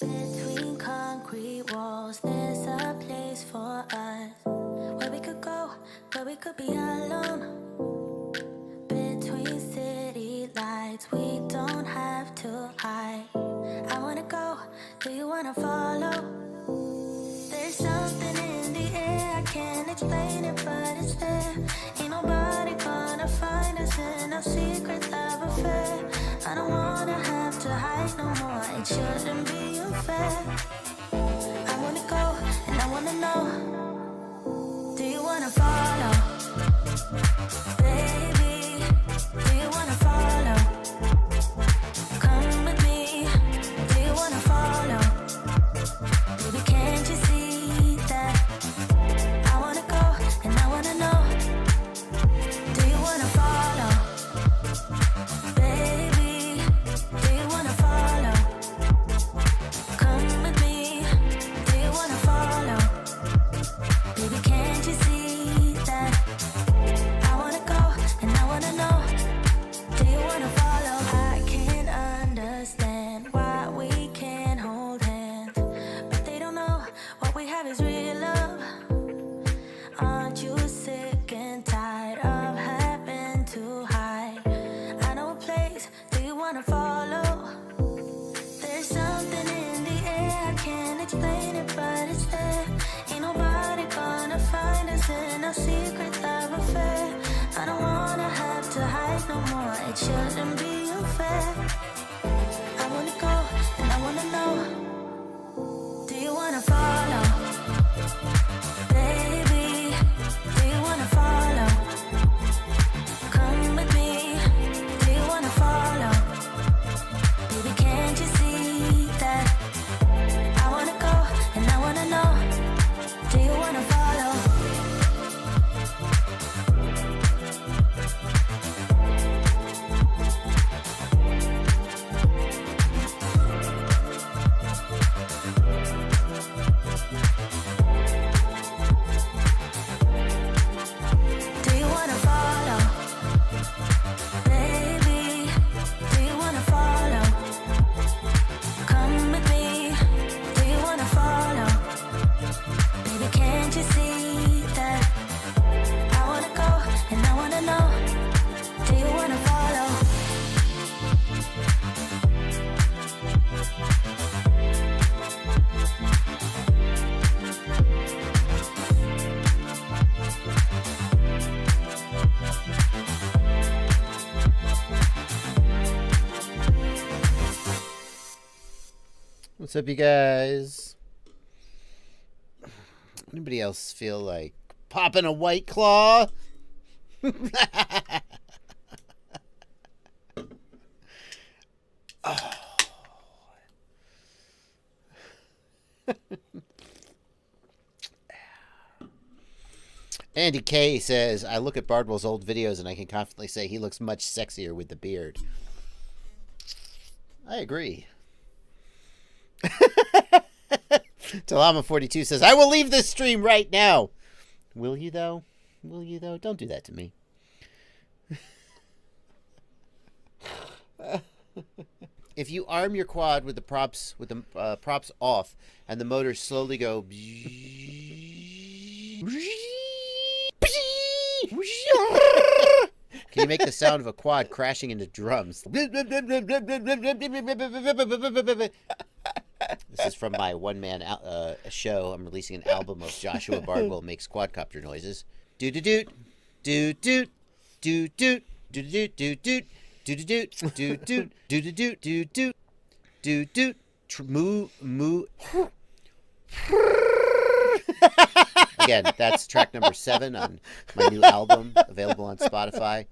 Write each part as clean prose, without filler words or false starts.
Between concrete walls, there's a place for us where we could go, where we could be alone. Between city lights, we don't have to hide. I wanna go, do you wanna follow? There's something in the air, I can't explain it, but it's there. Ain't nobody gonna find us in our secret love affair. I don't wanna have to hide no more, it shouldn't be unfair. I wanna go and I wanna know, do you wanna follow? Baby, do you wanna follow? Come with me, do you wanna follow? Baby, can't you see that? I wanna go and I wanna know, do you wanna follow? Baby, do you wanna follow? Come with me, do you wanna follow? Baby, can't you see that? I wanna go and I wanna know, do you wanna follow? I can't understand why we can't hold hands, but they don't know what we have is real love. Aren't you sick and tired of having to hide? I know a place, do you wanna follow? There's something in the air, I can't explain it, but it's there. Ain't nobody gonna find us in our secret love affair. I don't wanna have to hide no more, it shouldn't be unfair. I wanna go and I wanna know, do you wanna follow? Baby, do you wanna follow? Come with me, do you wanna follow? Baby, can't you see that? I wanna go and I wanna know, do you wanna follow? Do you wanna follow? Baby, do you wanna follow? Come with me, do you wanna follow? Baby, can't you see that? I wanna go and I wanna know, do you wanna follow? What's up, you guys? Anybody else feel like popping a White Claw? Oh. Andy K says, I look at Bardwell's old videos and I can confidently say he looks much sexier with the beard. I agree. Talama42 says, I will leave this stream right now. Will you, though? Will you, though? Don't do that to me. If you arm your quad with the props off and the motors slowly go can you make the sound of a quad crashing into drums? This is from my one-man show. I'm releasing an album of Joshua Bardwell makes quadcopter noises. Doot-doot-doot, doot-doot, doot-doot, doot-doot, doot-doot, doot-doot, doot-doot, doot-doot, doot-doot, doot-doot, moo, moo. Again, that's track number 7 on my new album, available on Spotify.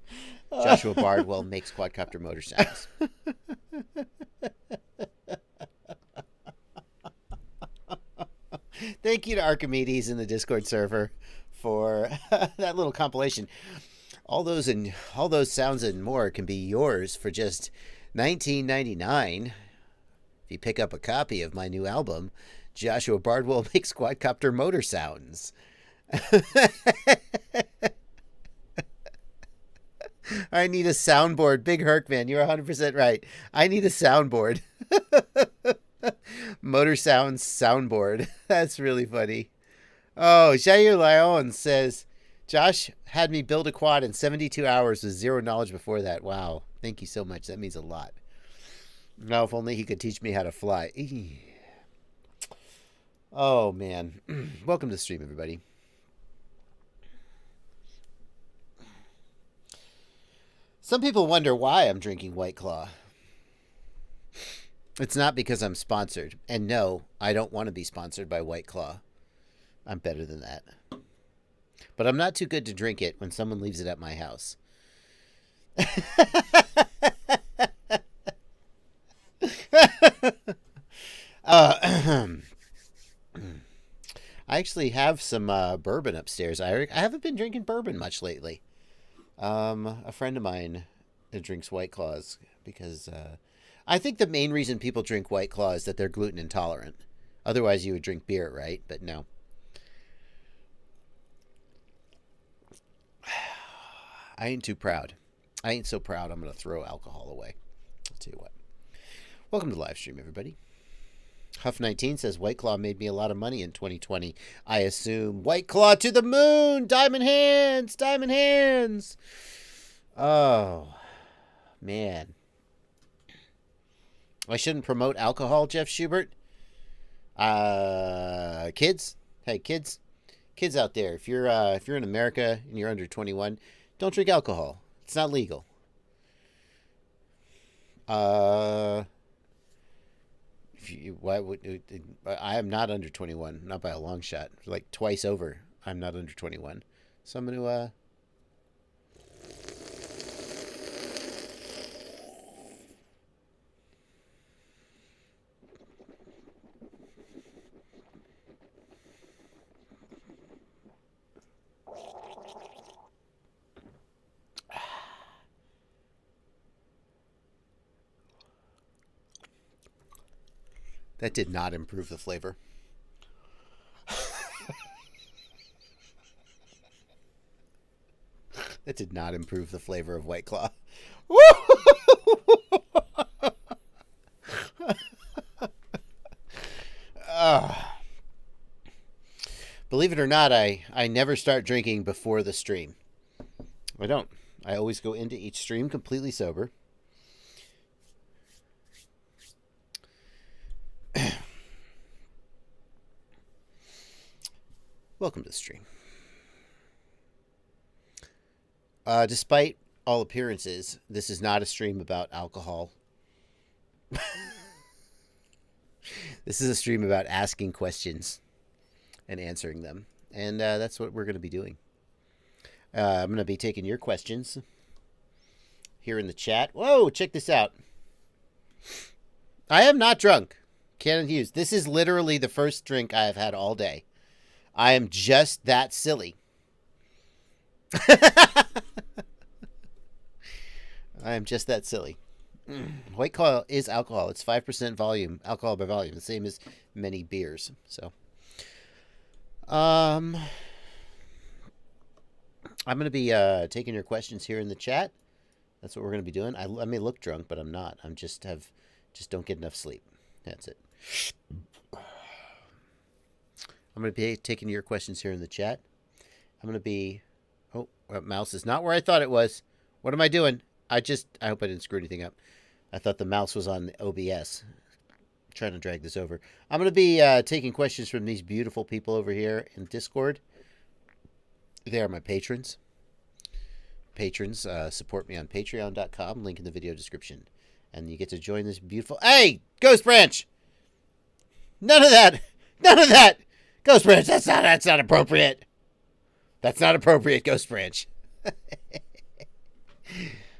Joshua Bardwell makes quadcopter motor sounds. Thank you to Archimedes in the Discord server for that little compilation. All those sounds and more can be yours for just $19.99 if you pick up a copy of my new album, Joshua Bardwell Makes Quadcopter Motor Sounds. I need a soundboard. Big Herc, man, you're 100% right. I need a soundboard. Motor Sounds soundboard. That's really funny. Oh, Jair Lyon says, Josh had me build a quad in 72 hours with zero knowledge before that. Wow. Thank you so much. That means a lot. Now, if only he could teach me how to fly. Oh, man. Welcome to the stream, everybody. Some people wonder why I'm drinking White Claw. It's not because I'm sponsored. And no, I don't want to be sponsored by White Claw. I'm better than that. But I'm not too good to drink it when someone leaves it at my house. I actually have some bourbon upstairs. I haven't been drinking bourbon much lately. A friend of mine drinks White Claws because I think the main reason people drink White Claw is that they're gluten intolerant. Otherwise, you would drink beer, right? But no. I ain't too proud. I ain't so proud I'm going to throw alcohol away. I'll tell you what. Welcome to Livestream, everybody. Huff19 says, White Claw made me a lot of money in 2020. I assume White Claw to the moon! Diamond hands! Diamond hands! Oh, man. I shouldn't promote alcohol, Jeff Schubert. Kids? Hey, kids. Kids out there, if you're in America and you're under 21, don't drink alcohol. It's not legal. I am not under 21, not by a long shot. Like twice over, I'm not under 21. So I'm going to That did not improve the flavor. That did not improve the flavor of White Claw. Believe it or not, I never start drinking before the stream. I don't. I always go into each stream completely sober. Welcome to the stream. Despite all appearances, this is not a stream about alcohol. This is a stream about asking questions and answering them. And that's what we're going to be doing. I'm going to be taking your questions here in the chat. Whoa, check this out. I am not drunk. Cannon Hughes. This is literally the first drink I have had all day. I am just that silly. I am just that silly. White Claw is alcohol. It's 5% volume, alcohol by volume, the same as many beers. So, I'm going to be taking your questions here in the chat. That's what we're going to be doing. I may look drunk, but I'm not. I'm just don't get enough sleep. That's it. I'm going to be taking your questions here in the chat. I'm going to be... Oh, mouse is not where I thought it was. What am I doing? I hope I didn't screw anything up. I thought the mouse was on OBS. I'm trying to drag this over. I'm going to be taking questions from these beautiful people over here in Discord. They are my patrons. Patrons support me on patreon.com. Link in the video description. And you get to join this beautiful... Hey! Ghost Branch! None of that! None of that! Ghost Branch, that's not appropriate. That's not appropriate, Ghost Branch.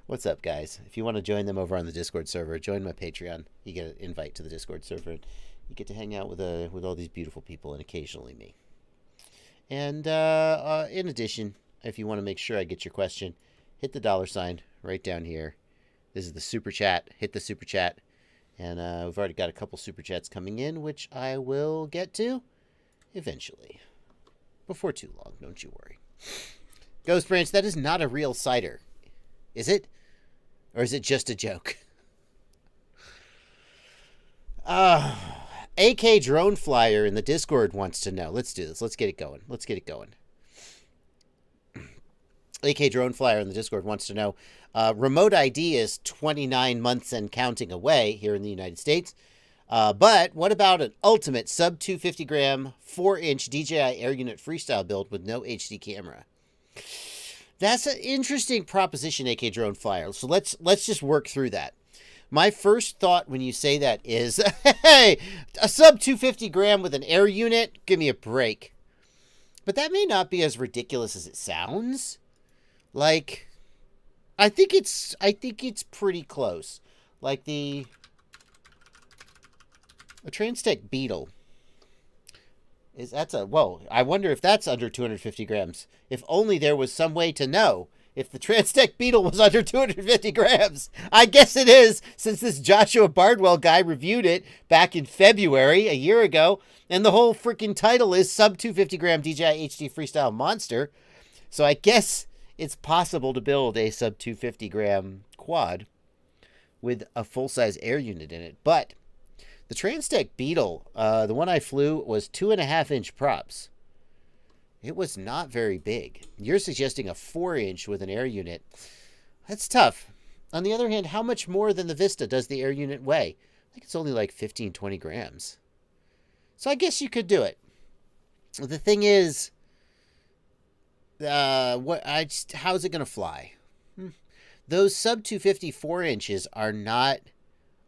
What's up, guys? If you want to join them over on the Discord server, join my Patreon. You get an invite to the Discord server. You get to hang out with all these beautiful people and occasionally me. And in addition, if you want to make sure I get your question, hit the $ right down here. This is the super chat. Hit the super chat. And we've already got a couple super chats coming in, which I will get to eventually. Before too long, don't you worry. Ghost Branch, that is not a real cider. Is it? Or is it just a joke? AK Drone Flyer in the Discord wants to know. Let's do this. Let's get it going. AK Drone Flyer in the Discord wants to know. Remote ID is 29 months and counting away here in the United States. But what about an ultimate sub 250 gram 4-inch DJI Air Unit freestyle build with no HD camera? That's an interesting proposition, AK Drone Flyer. So let's just work through that. My first thought when you say that is, hey, a sub 250 gram with an air unit? Give me a break. But that may not be as ridiculous as it sounds. Like, I think it's pretty close. Like a Transtech Beetle. I wonder if that's under 250 grams. If only there was some way to know if the Transtech Beetle was under 250 grams. I guess it is, since this Joshua Bardwell guy reviewed it back in February, a year ago, and the whole freaking title is sub 250 gram DJI HD Freestyle Monster. So I guess it's possible to build a sub 250 gram quad with a full-size air unit in it. But the Transtech Beetle, the one I flew, was 2.5-inch props. It was not very big. You're suggesting a 4-inch with an air unit. That's tough. On the other hand, how much more than the Vista does the air unit weigh? I think it's only like 15, 20 grams. So I guess you could do it. The thing is, how's it going to fly? Those sub 250 4-inches are not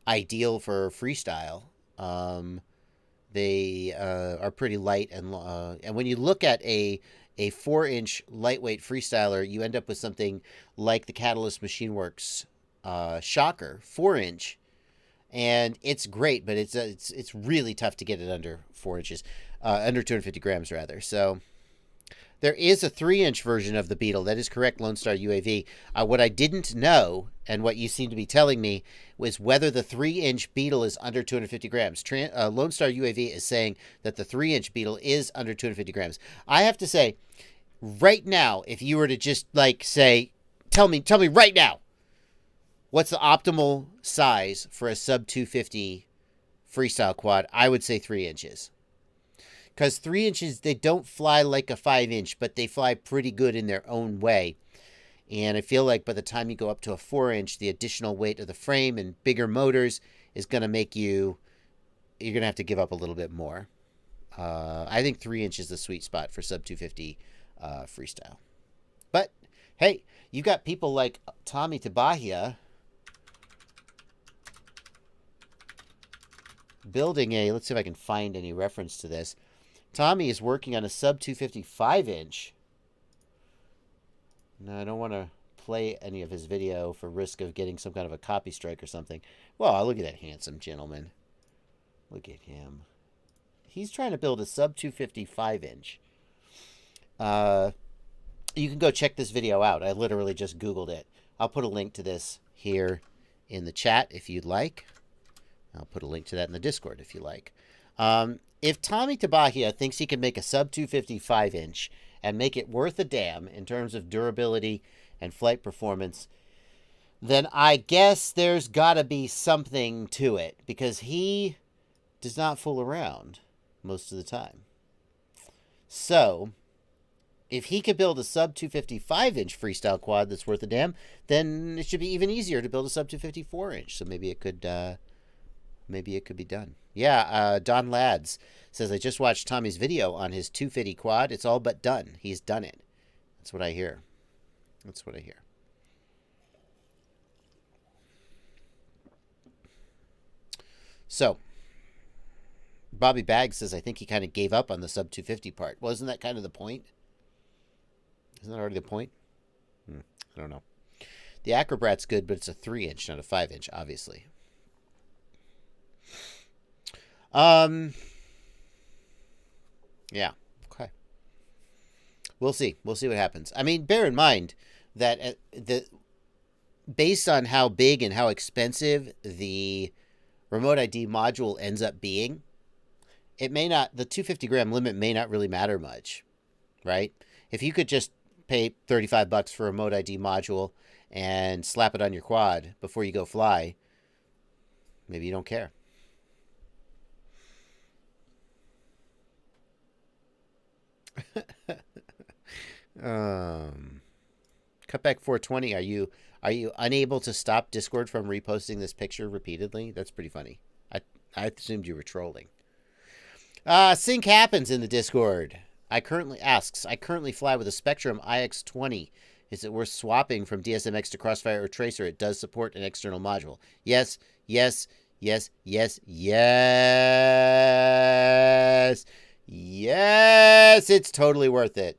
ideal for freestyle. They are pretty light, and when you look at a 4-inch lightweight freestyler, you end up with something like the Catalyst Machine Works Shocker 4-inch, and it's great, but it's really tough to get it under 4 inches, under 250 grams rather. So there is a 3-inch version of the Beetle. That is correct, Lone Star UAV. What I didn't know, and what you seem to be telling me, was whether the 3-inch Beetle is under 250 grams. Lone Star UAV is saying that the 3-inch Beetle is under 250 grams. I have to say, right now, if you were to just, like, say, tell me right now, what's the optimal size for a sub 250 freestyle quad, I would say 3 inches. Because 3 inches, they don't fly like a 5-inch, but they fly pretty good in their own way. And I feel like by the time you go up to a 4-inch, the additional weight of the frame and bigger motors is going to make you're going to have to give up a little bit more. I think 3 inches is the sweet spot for sub 250 freestyle. But, hey, you got people like Tommy Tabahia building let's see if I can find any reference to this. Tommy is working on a sub 250 5-inch. No, I don't want to play any of his video for risk of getting some kind of a copy strike or something. Well, look at that handsome gentleman. Look at him. He's trying to build a sub 250 5-inch. You can go check this video out. I literally just Googled it. I'll put a link to this here in the chat if you'd like. I'll put a link to that in the Discord if you like. If Tommy Tabahia thinks he can make a sub 250 5-inch and make it worth a damn in terms of durability and flight performance, then I guess there's got to be something to it, because he does not fool around most of the time. So, if he could build a sub 250 5-inch freestyle quad that's worth a damn, then it should be even easier to build a sub 250 4-inch. So maybe it could be done. Yeah, Don Lads says, I just watched Tommy's video on his 250 quad. It's all but done. He's done it. That's what I hear. So, Bobby Baggs says, I think he kind of gave up on the sub 250 part. Wasn't that kind of the point? Isn't that already the point? I don't know. The Acrobrat's good, but it's a 3-inch, not a 5-inch, obviously. Yeah. Okay. We'll see. We'll see what happens. I mean, bear in mind that based on how big and how expensive the remote ID module ends up being, the 250 gram limit may not really matter much, right? If you could just pay $35 for a remote ID module and slap it on your quad before you go fly, maybe you don't care. Cutback 420. Are you unable to stop Discord from reposting this picture repeatedly? That's pretty funny. I assumed you were trolling. Sync happens in the Discord. I currently fly with a Spectrum IX20. Is it worth swapping from DSMX to Crossfire or Tracer? It does support an external module. Yes, yes, yes, yes, yes. Yes, it's totally worth it.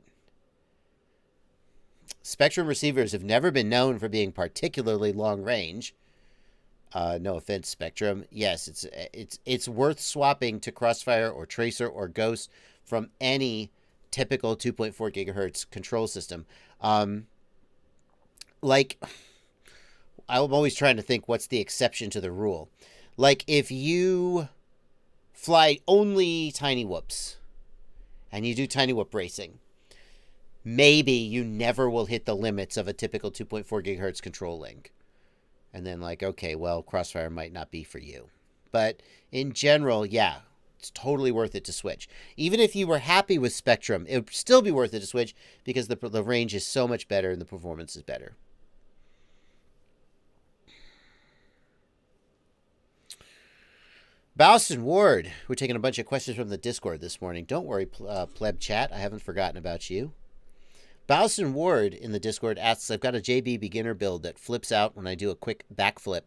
Spectrum receivers have never been known for being particularly long range. No offense, Spectrum. Yes, it's worth swapping to Crossfire or Tracer or Ghost from any typical 2.4 gigahertz control system. Like, I'm always trying to think what's the exception to the rule. Like, if you fly only tiny whoops and you do tiny whoop racing, maybe you never will hit the limits of a typical 2.4 gigahertz control link. And then, like, okay, well, Crossfire might not be for you. But in general, yeah, it's totally worth it to switch. Even if you were happy with Spectrum, it would still be worth it to switch because the range is so much better and the performance is better. Bowston Ward, we're taking a bunch of questions from the Discord this morning. Don't worry, pleb chat, I haven't forgotten about you. Bowston Ward in the Discord asks, I've got a JB beginner build that flips out when I do a quick backflip.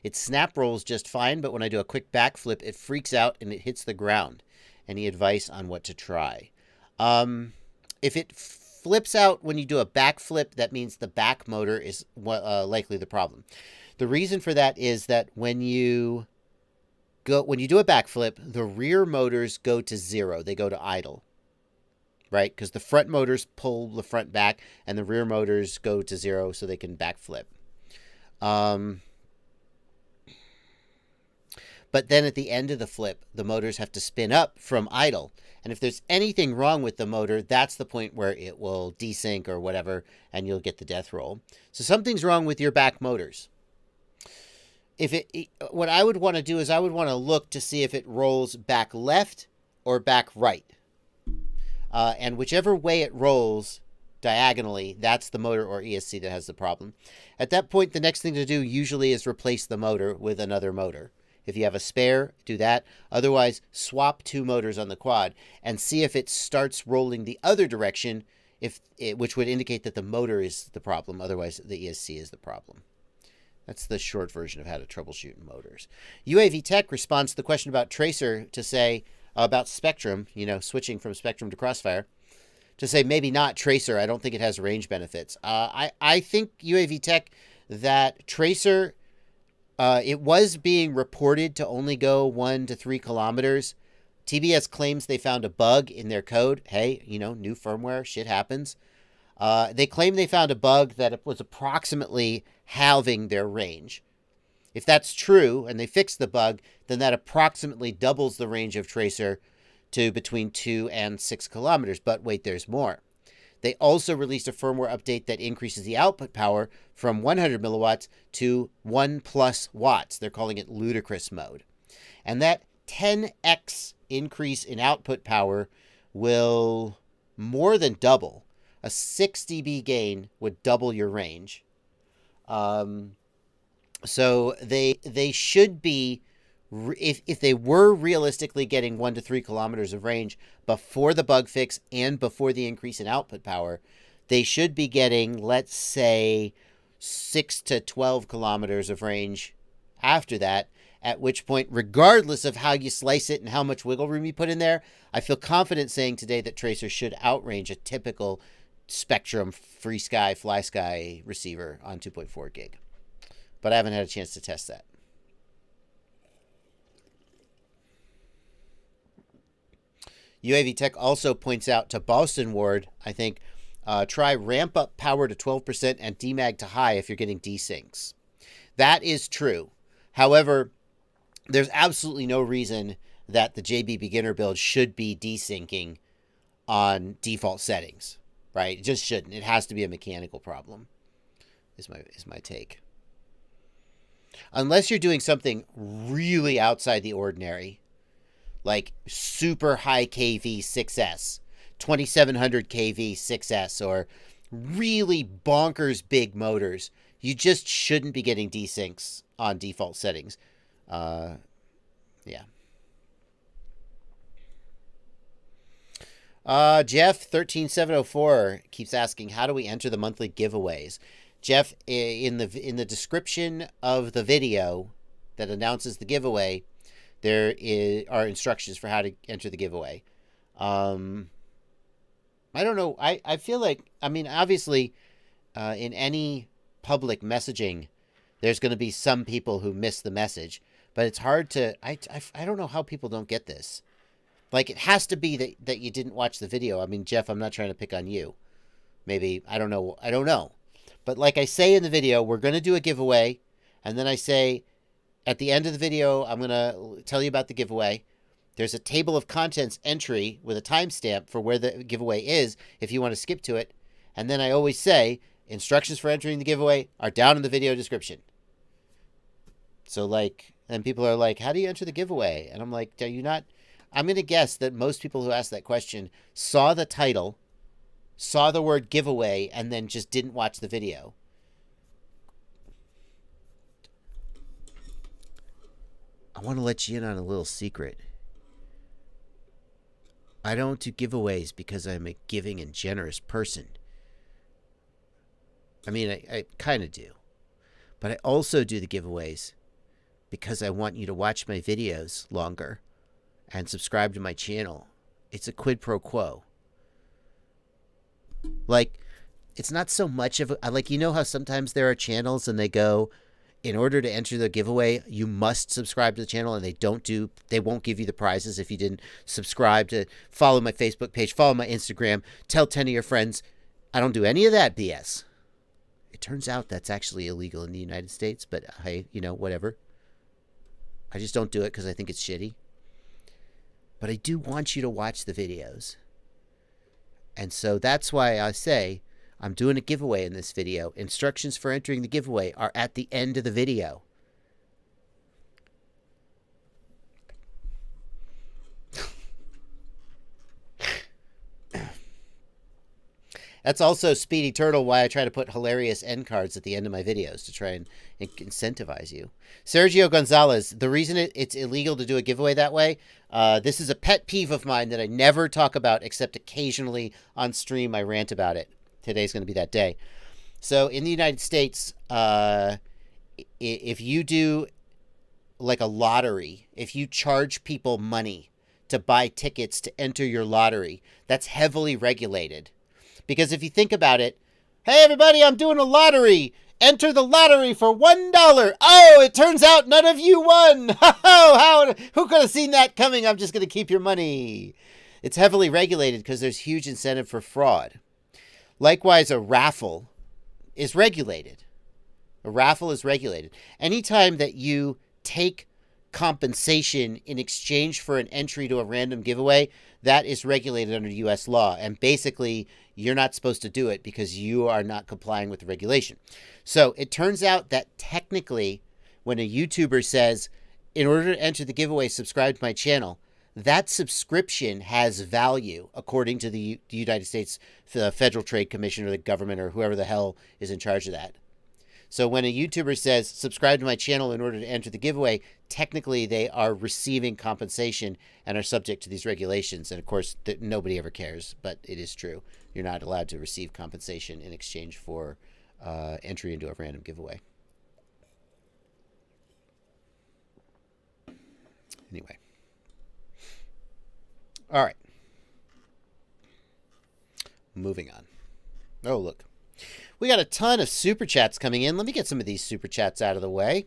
It snap rolls just fine, but when I do a quick backflip, it freaks out and it hits the ground. Any advice on what to try? If it flips out when you do a backflip, that means the back motor is likely the problem. The reason for that is that when you do a backflip, the rear motors go to zero. They go to idle. Right? Because the front motors pull the front back and the rear motors go to zero so they can backflip. But then at the end of the flip, the motors have to spin up from idle. And if there's anything wrong with the motor, that's the point where it will desync or whatever, and you'll get the death roll. So something's wrong with your back motors. What I would want to do is I would want to look to see if it rolls back left or back right. And whichever way it rolls diagonally, that's the motor or ESC that has the problem. At that point, the next thing to do usually is replace the motor with another motor. If you have a spare, do that. Otherwise, swap two motors on the quad and see if it starts rolling the other direction, which would indicate that the motor is the problem. Otherwise, the ESC is the problem. That's the short version of how to troubleshoot motors. UAV Tech responds to the question about Tracer to say, about Spectrum, switching from Spectrum to Crossfire, to say maybe not Tracer. I don't think it has range benefits. I think UAV Tech that Tracer, it was being reported to only go 1 to 3 kilometers. TBS claims they found a bug in their code. Hey, new firmware, shit happens. They claim they found a bug that it was approximately halving their range. If that's true, and they fix the bug, then that approximately doubles the range of Tracer to between 2 and 6 kilometers. But wait, there's more. They also released a firmware update that increases the output power from 100 milliwatts to 1+ watts. They're calling it ludicrous mode. And that 10x increase in output power will more than double. A 6 dB gain would double your range. So they should be, if they were realistically getting 1 to 3 kilometers of range before the bug fix and before the increase in output power, they should be getting, let's say, 6 to 12 kilometers of range after that, at which point, regardless of how you slice it and how much wiggle room you put in there, I feel confident saying today that Tracer should outrange a typical Spectrum free sky, fly sky receiver on 2.4 gig. But I haven't had a chance to test that. UAV Tech also points out to Boston Ward, I think, try ramp up power to 12% and demag to high if you're getting desyncs. That is true. However, there's absolutely no reason that the JB beginner build should be desyncing on default settings, right? It just shouldn't. It has to be a mechanical problem, is my take. Unless you're doing something really outside the ordinary, like super high KV 6S, 2700 kV 6S or really bonkers big motors, you just shouldn't be getting desyncs on default settings. Yeah. Jeff13704 keeps asking, how do we enter the monthly giveaways? Jeff, in the description of the video that announces the giveaway, there are instructions for how to enter the giveaway. I don't know. I feel like, I mean, obviously, in any public messaging, there's going to be some people who miss the message, but it's hard to, I don't know how people don't get this. Like, it has to be that you didn't watch the video. I mean, Jeff, I'm not trying to pick on you. Maybe, I don't know. But like I say in the video, we're going to do a giveaway. And then I say, at the end of the video, I'm going to tell you about the giveaway. There's a table of contents entry with a timestamp for where the giveaway is if you want to skip to it. And then I always say, instructions for entering the giveaway are down in the video description. So, like, and people are like, how do you enter the giveaway? And I'm like, are you not... I'm going to guess that most people who asked that question saw the title, saw the word giveaway, and then just didn't watch the video. I want to let you in on a little secret. I don't do giveaways because I'm a giving and generous person. I mean, I kind of do. But I also do the giveaways because I want you to watch my videos longer and subscribe to my channel. It's a quid pro quo. Like, it's not so much of a, like, you know how sometimes there are channels and they go, in order to enter the giveaway, you must subscribe to the channel, and they won't give you the prizes if you didn't subscribe to, follow my Facebook page, follow my Instagram, tell 10 of your friends. I don't do any of that BS. It turns out that's actually illegal in the United States, but hey, whatever. I just don't do it because I think it's shitty. But I do want you to watch the videos. And so that's why I say I'm doing a giveaway in this video. Instructions for entering the giveaway are at the end of the video. That's also, Speedy Turtle, why I try to put hilarious end cards at the end of my videos to try and incentivize you. Sergio Gonzalez, the reason it's illegal to do a giveaway that way, this is a pet peeve of mine that I never talk about except occasionally on stream I rant about it. Today's going to be that day. So in the United States, if you do like a lottery, if you charge people money to buy tickets to enter your lottery, that's heavily regulated. Because if you think about it, hey, everybody, I'm doing a lottery. Enter the lottery for $1. Oh, it turns out none of you won. Who could have seen that coming? I'm just going to keep your money. It's heavily regulated because there's huge incentive for fraud. Likewise, a raffle is regulated. A raffle is regulated. Anytime that you take compensation in exchange for an entry to a random giveaway, that is regulated under U.S. law. And basically, you're not supposed to do it because you are not complying with the regulation. So it turns out that technically, when a YouTuber says, in order to enter the giveaway, subscribe to my channel, that subscription has value according to the United States Federal Trade Commission or the government or whoever the hell is in charge of that. So when a YouTuber says, subscribe to my channel in order to enter the giveaway, technically they are receiving compensation and are subject to these regulations. And of course, nobody ever cares, but it is true. You're not allowed to receive compensation in exchange for entry into a random giveaway. Anyway. All right. Moving on. Oh, look. We got a ton of super chats coming in. Let me get some of these super chats out of the way.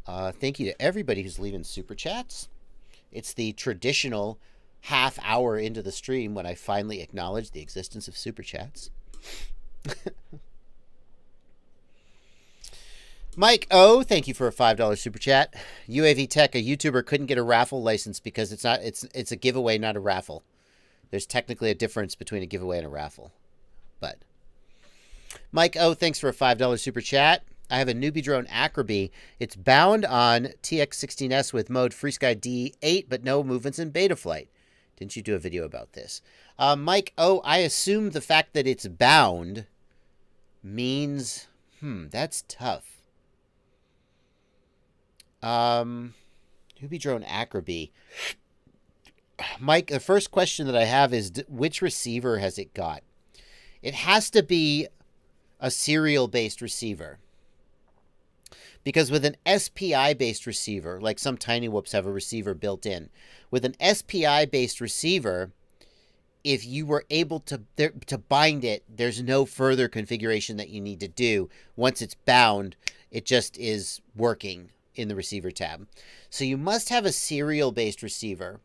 Thank you to everybody who's leaving super chats. It's the traditional half hour into the stream when I finally acknowledge the existence of super chats. Mike O, thank you for a $5 super chat. UAV Tech, a YouTuber couldn't get a raffle license because it's a giveaway, not a raffle. There's technically a difference between a giveaway and a raffle. But Mike O, thanks for a $5 super chat. I have a newbie drone Acroby. It's bound on TX16S with mode FreeSky D8, but no movements in beta flight. Didn't you do a video about this? Mike, I assume the fact that it's bound means... that's tough. Newbie Drone Acroby. Mike, the first question that I have is, which receiver has it got? It has to be a serial-based receiver. Because with an SPI-based receiver, like some Tiny Whoops have a receiver built in, with an SPI-based receiver, if you were able to bind it, there's no further configuration that you need to do. Once it's bound, it just is working in the receiver tab. So you must have a serial-based receiver.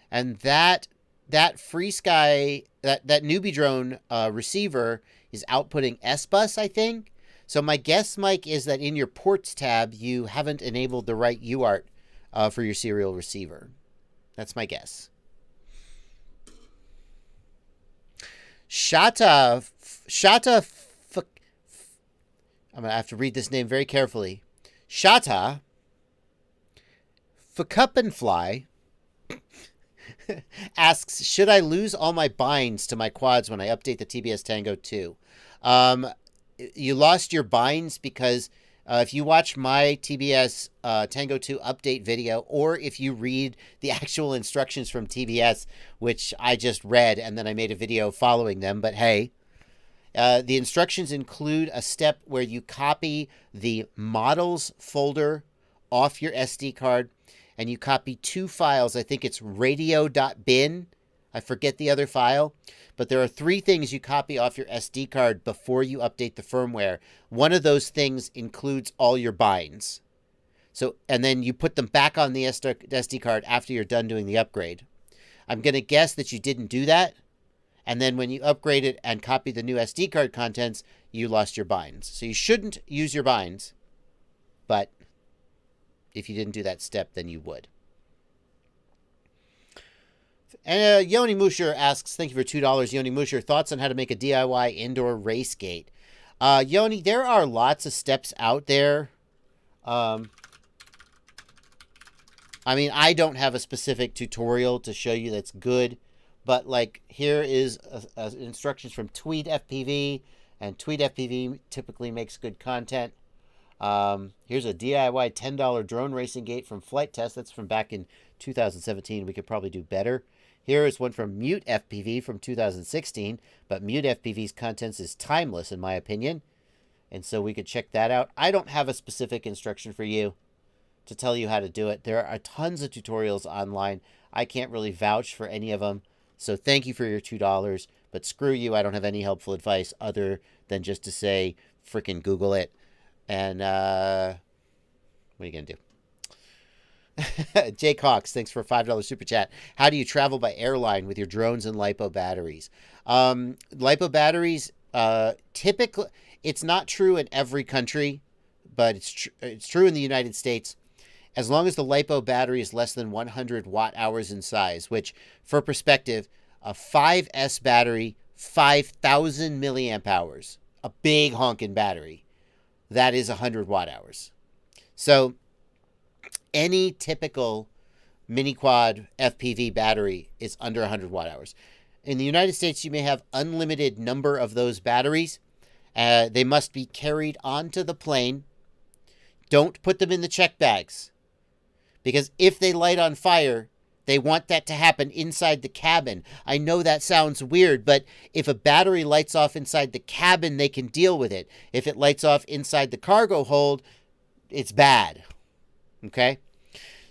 And that FreeSky, that Newbie Drone receiver is outputting S-Bus, I think. So my guess, Mike, is that in your ports tab, you haven't enabled the right UART for your serial receiver. That's my guess. Shata, I'm going to have to read this name very carefully. Shata Fly asks, should I lose all my binds to my quads when I update the TBS Tango 2? You lost your binds because if you watch my TBS Tango 2 update video, or if you read the actual instructions from TBS, which I just read and then I made a video following them, but hey, the instructions include a step where you copy the models folder off your SD card and you copy 2 files. I think it's radio.bin. I forget the other file, but there are 3 things you copy off your SD card before you update the firmware. One of those things includes all your binds. So, and then you put them back on the SD card after you're done doing the upgrade. I'm going to guess that you didn't do that. And then when you upgrade it and copy the new SD card contents, you lost your binds. So you shouldn't use your binds, but if you didn't do that step, then you would. And Yoni Musher asks, thank you for $2. Yoni Musher, thoughts on how to make a DIY indoor race gate? Yoni, there are lots of steps out there. I mean, I don't have a specific tutorial to show you that's good, but like here is instructions from Tweed FPV, and Tweed FPV typically makes good content. Here's a DIY $10 drone racing gate from Flight Test. That's from back in 2017. We could probably do better. Here is one from Mute FPV from 2016, but Mute FPV's contents is timeless in my opinion, and so we could check that out. I don't have a specific instruction for you to tell you how to do it. There are tons of tutorials online. I can't really vouch for any of them, so thank you for your $2, but screw you, I don't have any helpful advice other than just to say frickin' Google it. And what are you going to do? Jay Cox, thanks for a $5 super chat. How do you travel by airline with your drones and LiPo batteries? LiPo batteries, typically, it's not true in every country, but it's true in the United States. As long as the LiPo battery is less than 100 watt hours in size, which, for perspective, a 5S battery, 5,000 milliamp hours, a big honking battery, that is 100 watt hours. So any typical mini quad FPV battery is under 100 watt hours. In the United States, you may have unlimited number of those batteries. They must be carried onto the plane. Don't put them in the check bags, because if they light on fire, they want that to happen inside the cabin. I know that sounds weird, but if a battery lights off inside the cabin, they can deal with it. If it lights off inside the cargo hold, it's bad. Okay?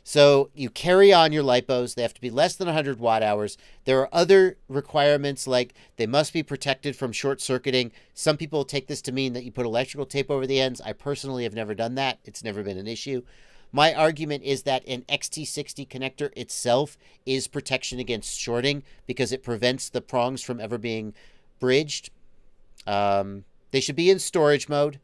So you carry on your LiPos. They have to be less than 100 watt hours. There are other requirements, like they must be protected from short circuiting. Some people take this to mean that you put electrical tape over the ends. I personally have never done that. It's never been an issue. My argument is that an XT60 connector itself is protection against shorting because it prevents the prongs from ever being bridged. They should be in storage mode.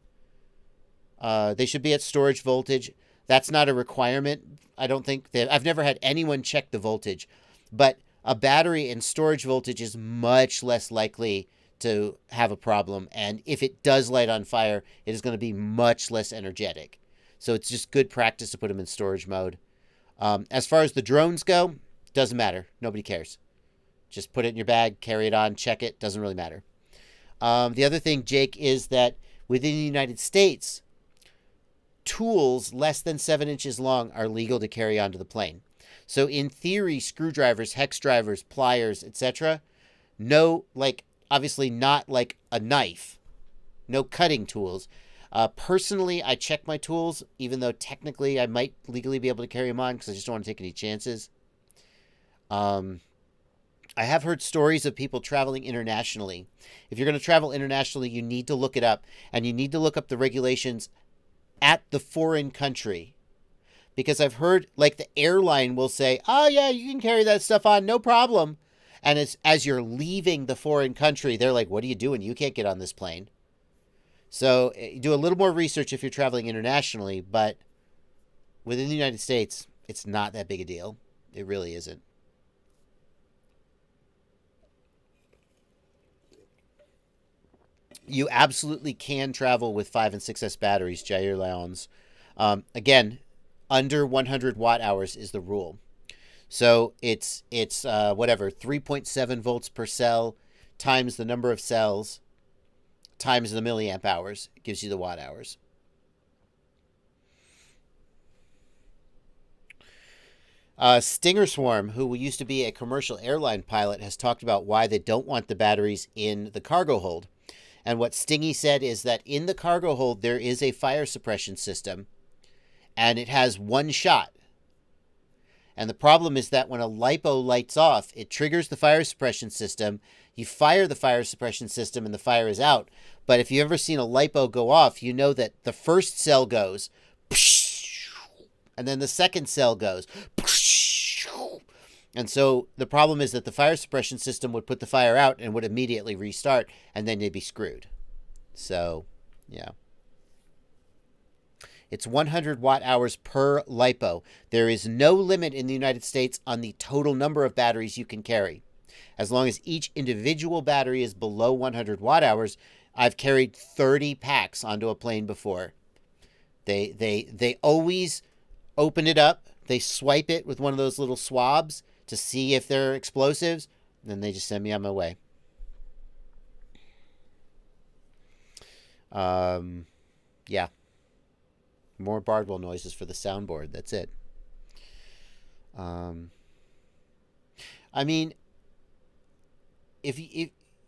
They should be at storage voltage. That's not a requirement. I don't think that I've never had anyone check the voltage, but a battery in storage voltage is much less likely to have a problem. And if it does light on fire, it is going to be much less energetic. So it's just good practice to put them in storage mode. As far as the drones go, doesn't matter. Nobody cares. Just put it in your bag, carry it on, check it. Doesn't really matter. The other thing, Jake, is that within the United States, tools less than 7 inches long are legal to carry onto the plane. So in theory, screwdrivers, hex drivers, pliers, etc., no, like, obviously not like a knife, no cutting tools. Personally, I check my tools, even though technically I might legally be able to carry them on because I just don't want to take any chances. I have heard stories of people traveling internationally. If you're going to travel internationally, you need to look it up, and you need to look up the regulations at the foreign country. Because I've heard, like, the airline will say, oh, yeah, you can carry that stuff on, no problem. And as you're leaving the foreign country, they're like, what are you doing? You can't get on this plane. So do a little more research if you're traveling internationally, but within the United States, it's not that big a deal. It really isn't. You absolutely can travel with 5 and 6S batteries, Jair Leons. Again, under 100 watt hours is the rule. So it's whatever, 3.7 volts per cell times the number of cells times the milliamp hours gives you the watt hours. Stinger Swarm, who used to be a commercial airline pilot, has talked about why they don't want the batteries in the cargo hold. And what Stingy said is that in the cargo hold, there is a fire suppression system, and it has one shot. And the problem is that when a LiPo lights off, it triggers the fire suppression system. You fire the fire suppression system, and the fire is out. But if you've ever seen a LiPo go off, you know that the first cell goes, and then the second cell goes. And so the problem is that the fire suppression system would put the fire out and would immediately restart, and then they'd be screwed. So, yeah. It's 100 watt hours per LiPo. There is no limit in the United States on the total number of batteries you can carry. As long as each individual battery is below 100 watt hours, I've carried 30 packs onto a plane before. They always open it up. They swipe it with one of those little swabs to see if they're explosives, and then they just send me on my way. Yeah. More Bardwell noises for the soundboard. That's it. I mean, if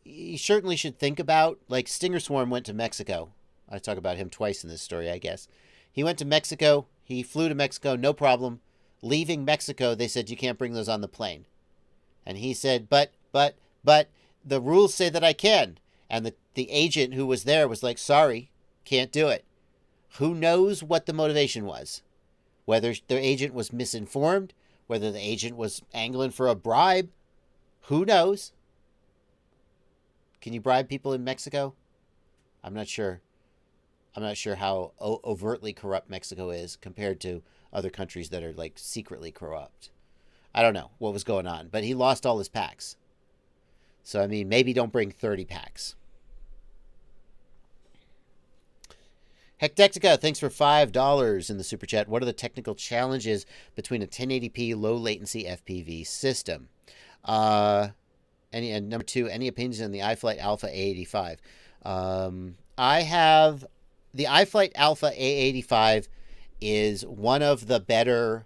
you certainly should think about, like, Stinger Swarm went to Mexico. I talk about him twice in this story, I guess. He went to Mexico. He flew to Mexico, no problem. Leaving Mexico, they said, you can't bring those on the plane. And he said, but the rules say that I can. And the agent who was there was like, sorry, can't do it. Who knows what the motivation was? Whether the agent was misinformed, whether the agent was angling for a bribe, who knows? Can you bribe people in Mexico? I'm not sure. I'm not sure how overtly corrupt Mexico is compared to other countries that are, like, secretly corrupt. I don't know what was going on, but he lost all his packs. So, I mean, maybe don't bring 30 packs. Hectectica, thanks for $5 in the super chat. What are the technical challenges between a 1080p low latency FPV system? And number 2, any opinions on the iFlight Alpha A85? I have the iFlight Alpha A85 is one of the better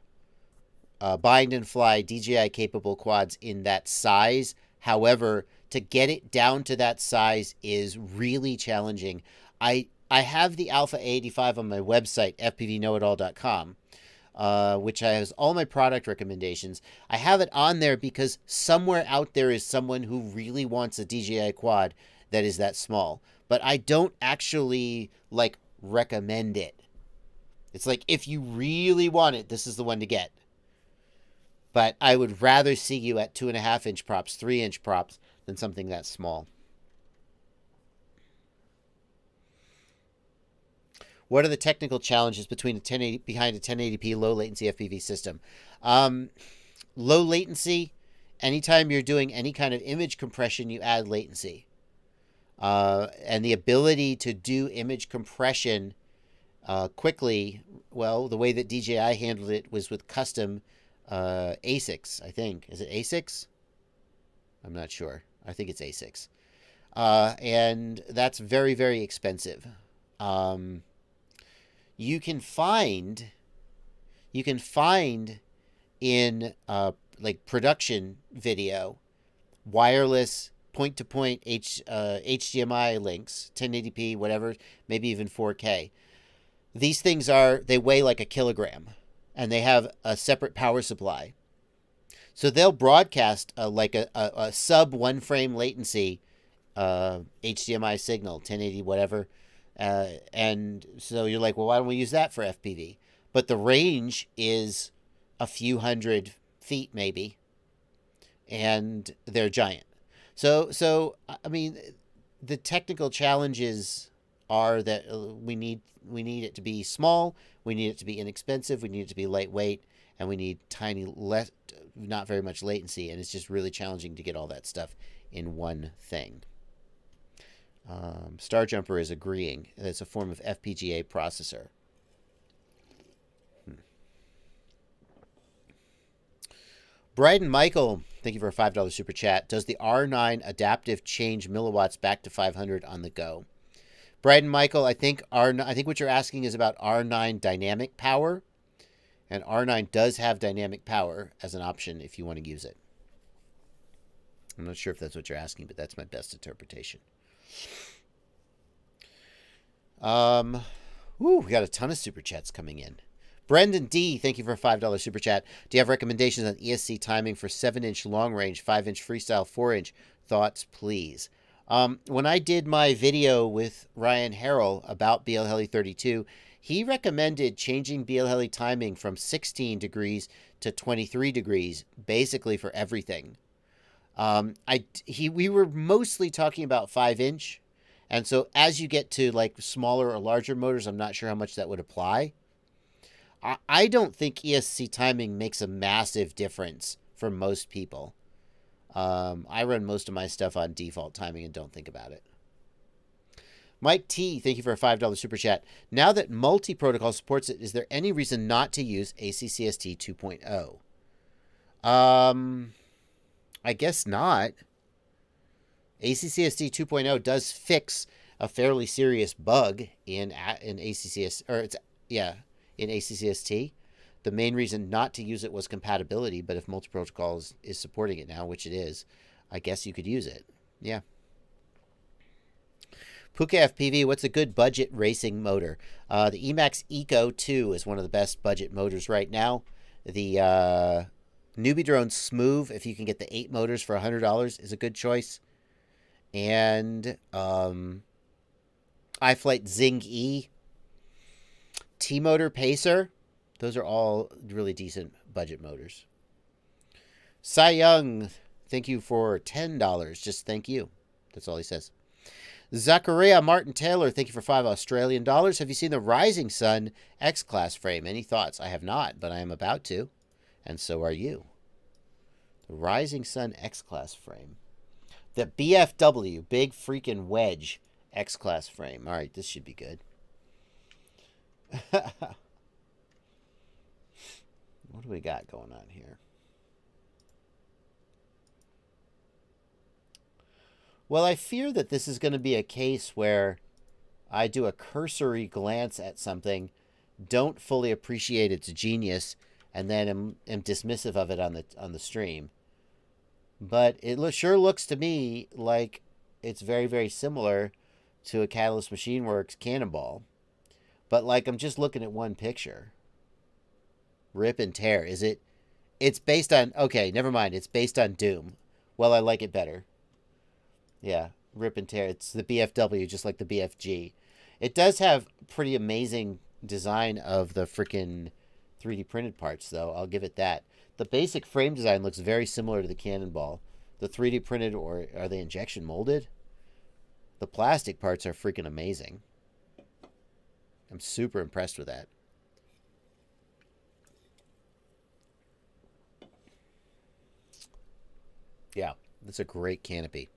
bind and fly DJI capable quads in that size. However, to get it down to that size is really challenging. I have the Alpha A85 on my website, fpvknowitall.com, which has all my product recommendations. I have it on there because somewhere out there is someone who really wants a DJI quad that is that small. But I don't actually, like, recommend it. It's like, if you really want it, this is the one to get. But I would rather see you at 2.5-inch props, 3-inch props, than something that small. What are the technical challenges behind a 1080p low latency FPV system? Low latency, anytime you're doing any kind of image compression, you add latency. And the ability to do image compression quickly, well, the way that DJI handled it was with custom ASICs, I think. Is it ASICs? I'm not sure. I think it's A6. And that's very, very expensive. You can find in like production video wireless point-to-point HDMI links, 1080p, whatever, maybe even 4K. These things they weigh like a kilogram, and they have a separate power supply. So they'll broadcast like a sub 1 frame latency HDMI signal, 1080 whatever, and so you're like, well, why don't we use that for FPV? But the range is a few hundred feet maybe, and they're giant. So I mean, the technical challenges are that we need it to be small, we need it to be inexpensive, we need it to be lightweight, and we need not very much latency, and it's just really challenging to get all that stuff in one thing. Starjumper is agreeing. It's a form of FPGA processor. Bryden Michael, thank you for a $5 super chat. Does the R9 adaptive change milliwatts back to 500 on the go? Bryden Michael, I think what you're asking is about R9 dynamic power, and R9 does have dynamic power as an option if you want to use it. I'm not sure if that's what you're asking, but that's my best interpretation. We got a ton of super chats coming in. Brendan D, thank you for a $5 super chat. Do you have recommendations on ESC timing for 7-inch long range, 5-inch freestyle, 4-inch? Thoughts, please. When I did my video with Ryan Harrell about BL Heli 32, he recommended changing BL Heli timing from 16 degrees to 23 degrees, basically for everything. We were mostly talking about 5-inch, and so as you get to like smaller or larger motors, I'm not sure how much that would apply. I don't think ESC timing makes a massive difference for most people. I run most of my stuff on default timing and don't think about it. Mike T, thank you for a $5 super chat. Now that multi-protocol supports it, is there any reason not to use ACCST 2.0? I guess not. ACCST 2.0 does fix a fairly serious bug in ACCS, or in ACCST. The main reason not to use it was compatibility, but if multi-protocol is supporting it now, which it is, I guess you could use it. Yeah. Puka FPV, what's a good budget racing motor? The Emax Eco 2 is one of the best budget motors right now. The Newbie Drone Smooth, if you can get the 8 motors for $100, is a good choice. And iFlight Zing E, T-Motor Pacer, those are all really decent budget motors. Cy Young, thank you for $10. Just thank you. That's all he says. Zachariah Martin Taylor, thank you for $5 Australian. Have you seen the Rising Sun X-Class frame? Any thoughts? I have not, but I am about to. And so are you. The Rising Sun X-Class frame. The BFW, Big Freaking Wedge X-Class frame. All right, this should be good. What do we got going on here? Well, I fear that this is going to be a case where I do a cursory glance at something, don't fully appreciate its genius, and then am dismissive of it on the stream. But it sure looks to me like it's very, very similar to a Catalyst Machine Works Cannonball. But like, I'm just looking at one picture. Rip and tear. Is it? It's based on... Okay, never mind. It's based on Doom. Well, I like it better. Yeah, rip and tear. It's the BFW, just like the BFG. It does have pretty amazing design of the freaking 3D printed parts, though. I'll give it that. The basic frame design looks very similar to the Cannonball. The 3D printed, or are they injection molded? The plastic parts are freaking amazing. I'm super impressed with that. Yeah, that's a great canopy.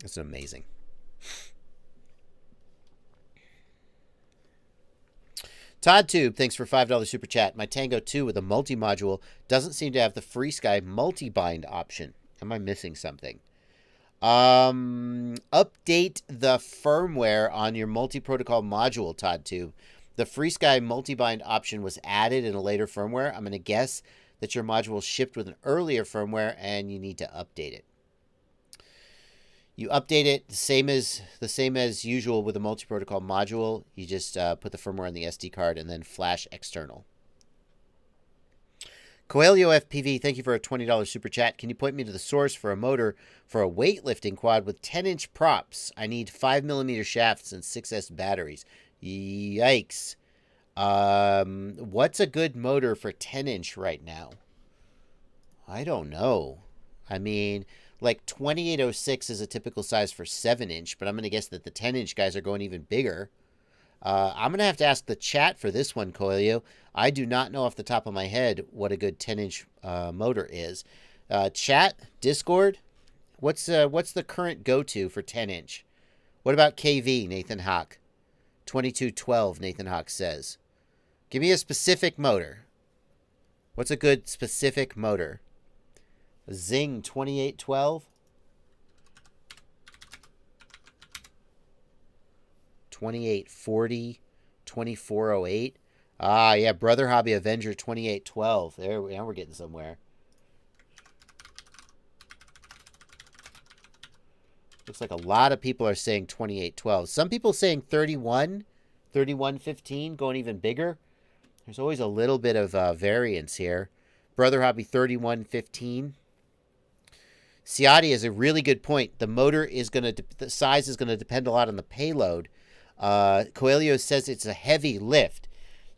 It's amazing. Todd Tube, thanks for $5 super chat. My Tango 2 with a multi-module doesn't seem to have the FreeSky multi-bind option. Am I missing something? Update the firmware on your multi-protocol module, Todd Tube. The FreeSky multi-bind option was added in a later firmware. I'm going to guess that your module shipped with an earlier firmware and you need to update it. You update it the same as usual with a multi-protocol module. You just put the firmware on the SD card and then flash external. Coelho FPV, thank you for a $20 super chat. Can you point me to the source for a motor for a weightlifting quad with 10-inch props? I need 5mm shafts and 6S batteries. Yikes. What's a good motor for 10-inch right now? I don't know. I mean, like 2806 is a typical size for 7-inch, but I'm going to guess that the 10-inch guys are going even bigger. I'm going to have to ask the chat for this one, Coelho. I do not know off the top of my head what a good 10-inch motor is. Chat, Discord, what's the current go-to for 10-inch? What about KV, Nathan Hawk? 2212, Nathan Hawk says. Give me a specific motor. What's a good specific motor? Zing 2812? 2840, 2408. Ah, yeah, Brother Hobby Avenger 2812. Now we're getting somewhere. Looks like a lot of people are saying 2812. Some people saying 3115, going even bigger. There's always a little bit of variance here. Brother Hobby 3115. Ciati has a really good point. The motor is the size is going to depend a lot on the payload. Coelho says it's a heavy lift.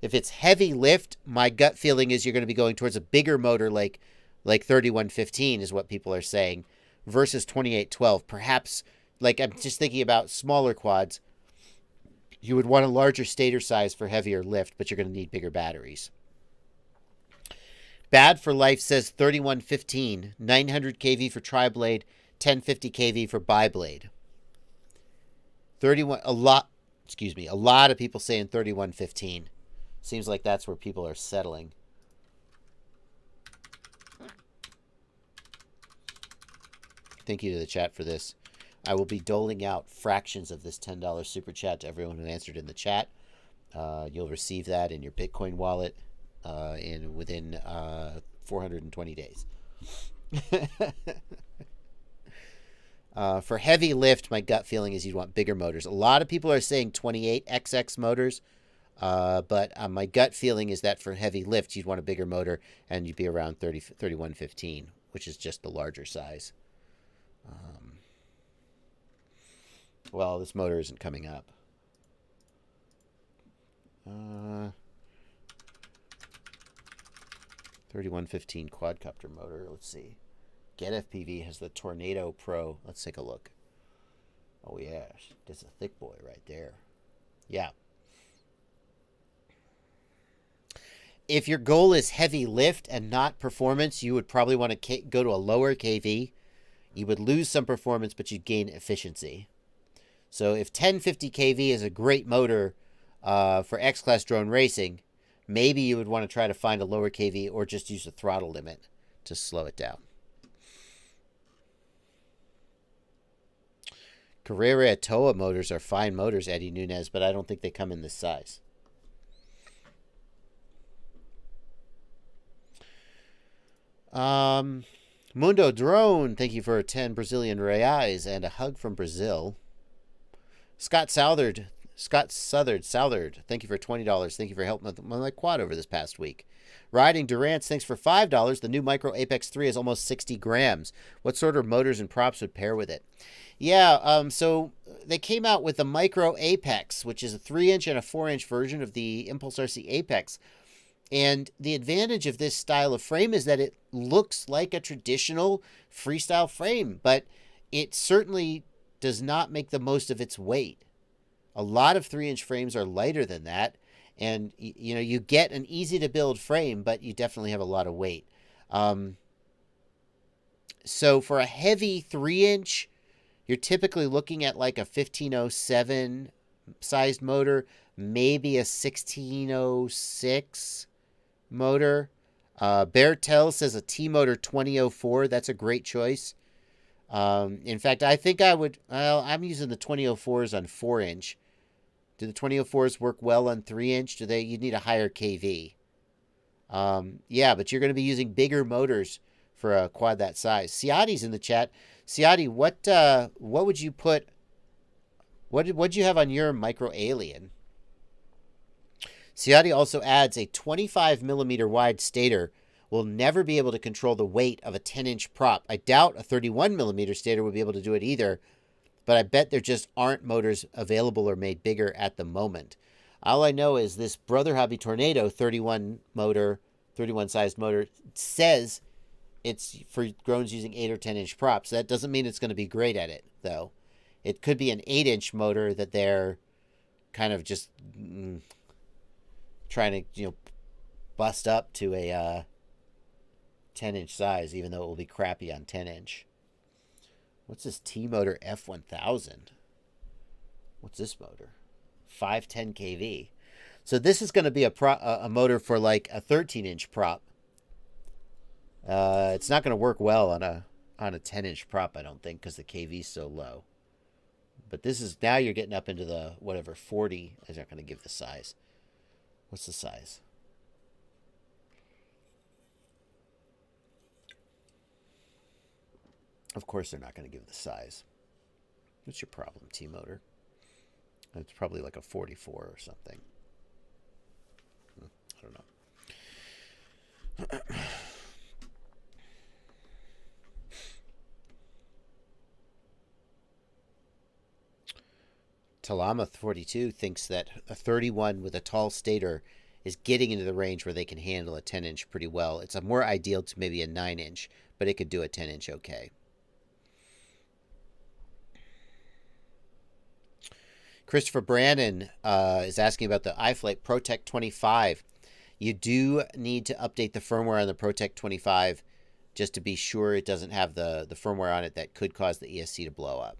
If it's heavy lift, my gut feeling is you're going to be going towards a bigger motor like 3115 is what people are saying versus 2812. Perhaps, like I'm just thinking about smaller quads, you would want a larger stator size for heavier lift, but you're going to need bigger batteries. Bad for Life says 3115, 900 kV for tri-blade, 1050 kV for bi-blade. A lot of people saying 3115. Seems like that's where people are settling. Thank you to the chat for this. I will be doling out fractions of this $10 super chat to everyone who answered in the chat. You'll receive that in your Bitcoin wallet within 420 days. For heavy lift, my gut feeling is you'd want bigger motors. A lot of people are saying 28XX motors, but my gut feeling is that for heavy lift, you'd want a bigger motor, and you'd be around 3115, which is just the larger size. Well, this motor isn't coming up. 3115 quadcopter motor. Let's see. Get FPV has the Tornado Pro. Let's take a look. Oh, yeah. That's a thick boy right there. Yeah. If your goal is heavy lift and not performance, you would probably want to go to a lower KV. You would lose some performance, but you'd gain efficiency. So if 1050 kV is a great motor for X-Class drone racing, maybe you would want to try to find a lower KV or just use a throttle limit to slow it down. Carrera Toa motors are fine motors, Eddie Nunez, but I don't think they come in this size. Mundo Drone, thank you for 10 Brazilian reais and a hug from Brazil. Scott Southard, thank you for $20. Thank you for helping with my quad over this past week. Riding Durance, thanks for $5. The new Micro Apex 3 is almost 60 grams. What sort of motors and props would pair with it? Yeah, so they came out with the Micro Apex, which is a 3-inch and a 4-inch version of the Impulse RC Apex. And the advantage of this style of frame is that it looks like a traditional freestyle frame, but it certainly does not make the most of its weight. A lot of 3-inch frames are lighter than that, and you get an easy to build frame, but you definitely have a lot of weight. So for a heavy 3-inch, you're typically looking at like a 1507 sized motor, maybe a 1606 motor. Beartel says a T-Motor 2004. That's a great choice. In fact, I think I would... Well, I'm using the 2004s on 4-inch. Do the 2004s work well on 3-inch? You'd need a higher KV. Yeah, but you're going to be using bigger motors for a quad that size. Ciati's in the chat. Ciati, what would you put... What'd you have on your Micro Alien? Ciati also adds a 25 millimeter wide stator will never be able to control the weight of a 10-inch prop. I doubt a 31 millimeter stator would be able to do it either, but I bet there just aren't motors available or made bigger at the moment. All I know is this Brother Hobby Tornado 31 sized motor says it's for drones using 8 or 10-inch props. That doesn't mean it's going to be great at it, though. It could be an 8-inch motor that they're kind of just trying to, bust up to a 10-inch size, even though it will be crappy on 10-inch. What's this T-Motor F1000? What's this motor? 510 kV. So this is going to be a motor for like a 13-inch prop. It's not going to work well on a 10-inch prop, I don't think, because the kV is so low. But this is, now you're getting up into the, whatever, 40. I'm not going to give the size. What's the size? Of course they're not going to give the size. What's your problem, T-Motor? It's probably like a 44 or something. I don't know. Talama42 thinks that a 31 with a tall stator is getting into the range where they can handle a 10-inch pretty well. It's more ideal to maybe a 9-inch, but it could do a 10-inch okay. Christopher Brannon is asking about the iFlight ProTech 25. You do need to update the firmware on the ProTech 25 just to be sure it doesn't have the firmware on it that could cause the ESC to blow up.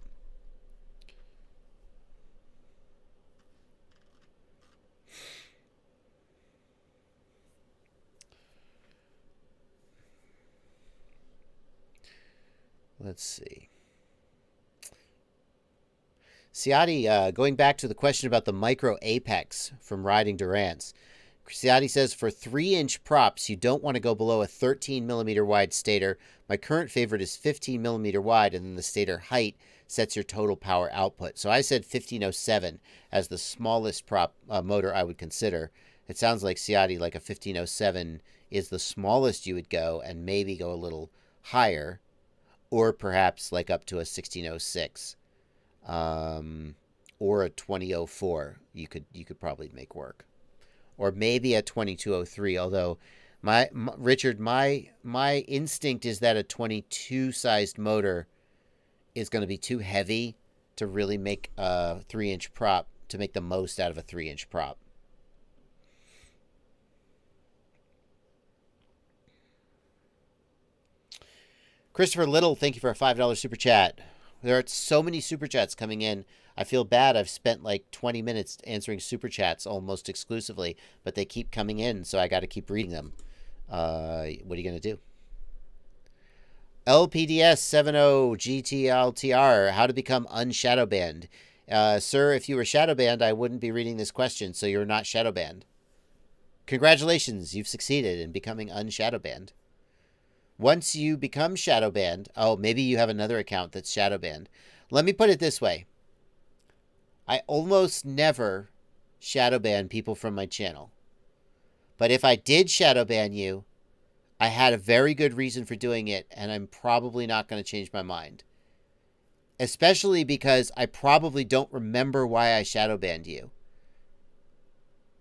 Let's see. Ciati, going back to the question about the Micro Apex from Riding Durance. Ciati says, for 3-inch props, you don't want to go below a 13 millimeter wide stator. My current favorite is 15 millimeter wide, and then the stator height sets your total power output. So I said 1507 as the smallest prop motor I would consider. It sounds like Ciati, like a 1507 is the smallest you would go, and maybe go a little higher, or perhaps like up to a 1606. Or a 2004 you could probably make work, or maybe a 2203. Although Richard, my instinct is that a 22 sized motor is going to be too heavy to really make a 3-inch prop, to make the most out of a 3-inch prop. Christopher Little, thank you for a $5 super chat. There are so many super chats coming in. I feel bad. I've spent like 20 minutes answering super chats almost exclusively, but they keep coming in, so I got to keep reading them. What are you going to do? LPDS 70 GTLTR, how to become unshadowbanned. Sir, if you were shadowbanned, I wouldn't be reading this question, so you're not shadowbanned. Congratulations, you've succeeded in becoming unshadowbanned. Once you become shadow banned, oh, maybe you have another account that's shadow banned. Let me put it this way. I almost never shadow ban people from my channel. But if I did shadow ban you, I had a very good reason for doing it, and I'm probably not going to change my mind. Especially because I probably don't remember why I shadow banned you.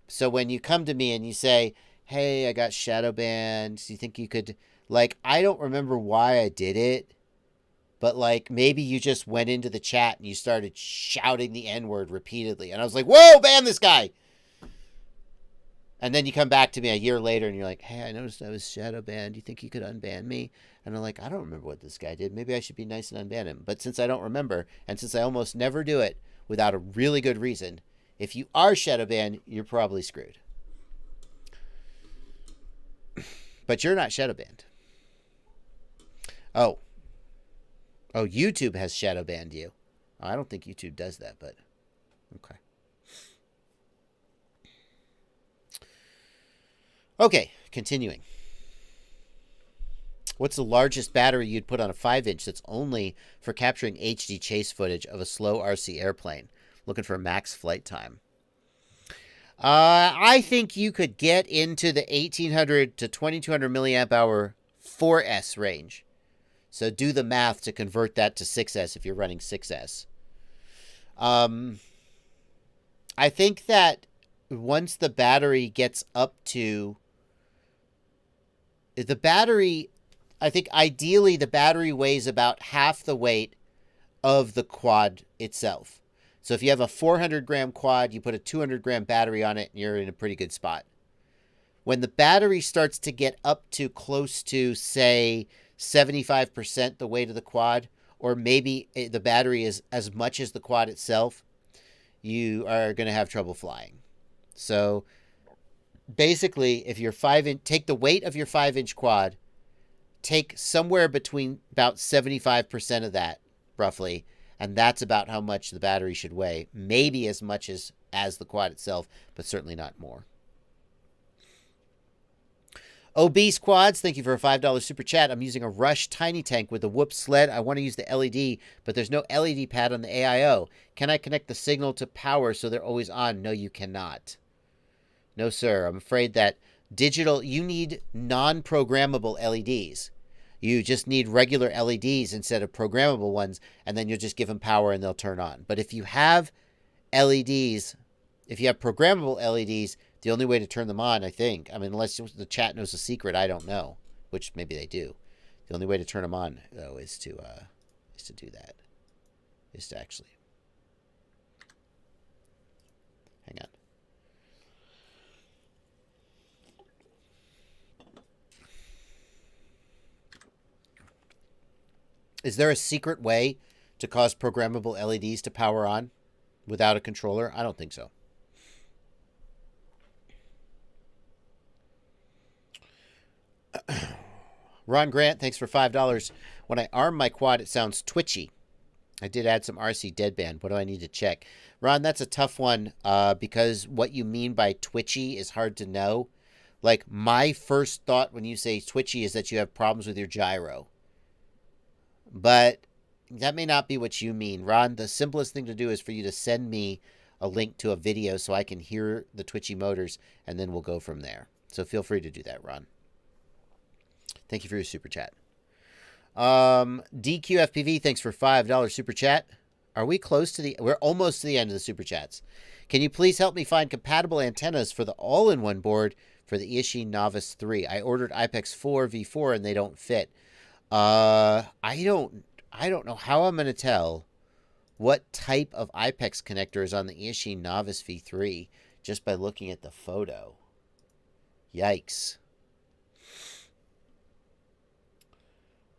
So when you come to me and you say, hey, I got shadow banned, do you think you could... Like, I don't remember why I did it, but, like, maybe you just went into the chat and you started shouting the N-word repeatedly. And I was like, whoa, ban this guy! And then you come back to me a year later and you're like, hey, I noticed I was shadow banned. Do you think you could unban me? And I'm like, I don't remember what this guy did. Maybe I should be nice and unban him. But since I don't remember, and since I almost never do it without a really good reason, if you are shadow banned, you're probably screwed. But you're not shadow banned. Oh. Oh, YouTube has shadow banned you. I don't think YouTube does that, but okay. Okay, continuing. What's the largest battery you'd put on a 5-inch that's only for capturing HD chase footage of a slow RC airplane? Looking for max flight time. I think you could get into the 1800 to 2200 milliamp hour 4S range. So do the math to convert that to 6S if you're running 6S. I think that once the battery gets up to the battery, I think ideally the battery weighs about half the weight of the quad itself. So if you have a 400-gram quad, you put a 200-gram battery on it, and you're in a pretty good spot. When the battery starts to get up to close to, say, 75% the weight of the quad, or maybe the battery is as much as the quad itself, you are going to have trouble flying. So basically, if you're take the weight of your 5-inch quad, take somewhere between about 75% of that, roughly, and that's about how much the battery should weigh. Maybe as much as the quad itself, but certainly not more. Obese Quads, thank you for a $5 super chat. I'm using a Rush Tiny Tank with a Whoop sled. I want to use the LED, but there's no LED pad on the AIO. Can I connect the signal to power so they're always on? No, you cannot. No, sir. I'm afraid that you need non-programmable LEDs. You just need regular LEDs instead of programmable ones, and then you'll just give them power and they'll turn on. But if you have LEDs, if you have programmable LEDs, the only way to turn them on, I think, I mean, unless the chat knows a secret, I don't know, which maybe they do. The only way to turn them on, though, is to do that. Is to actually hang on. Is there a secret way to cause programmable LEDs to power on without a controller? I don't think so. Ron Grant, thanks for $5. When I arm my quad, it sounds twitchy. I did add some RC deadband. What do I need to check? Ron, that's a tough one because what you mean by twitchy is hard to know. Like, my first thought when you say twitchy is that you have problems with your gyro. But that may not be what you mean. Ron, the simplest thing to do is for you to send me a link to a video so I can hear the twitchy motors, and then we'll go from there. So feel free to do that, Ron. Thank you for your super chat. DQFPV, thanks for $5 super chat. Are we close to we're almost to the end of the super chats. Can you please help me find compatible antennas for the all-in-one board for the Eachine Novice 3? I ordered IPEX 4 V4 and they don't fit. I don't know how I'm going to tell what type of IPEX connector is on the Eachine Novice V3 just by looking at the photo. Yikes.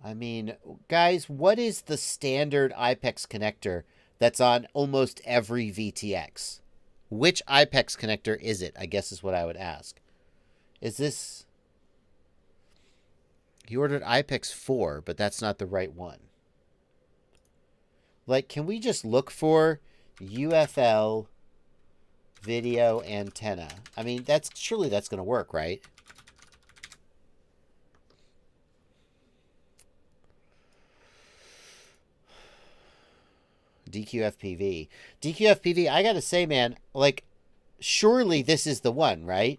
I mean, guys, what is the standard IPEX connector that's on almost every VTX? Which IPEX connector is it, I guess is what I would ask. Is this... You ordered IPEX 4, but that's not the right one. Like, can we just look for UFL video antenna? I mean, surely that's going to work, right? DQFPV. DQFPV, I gotta say, man, like, surely this is the one, right?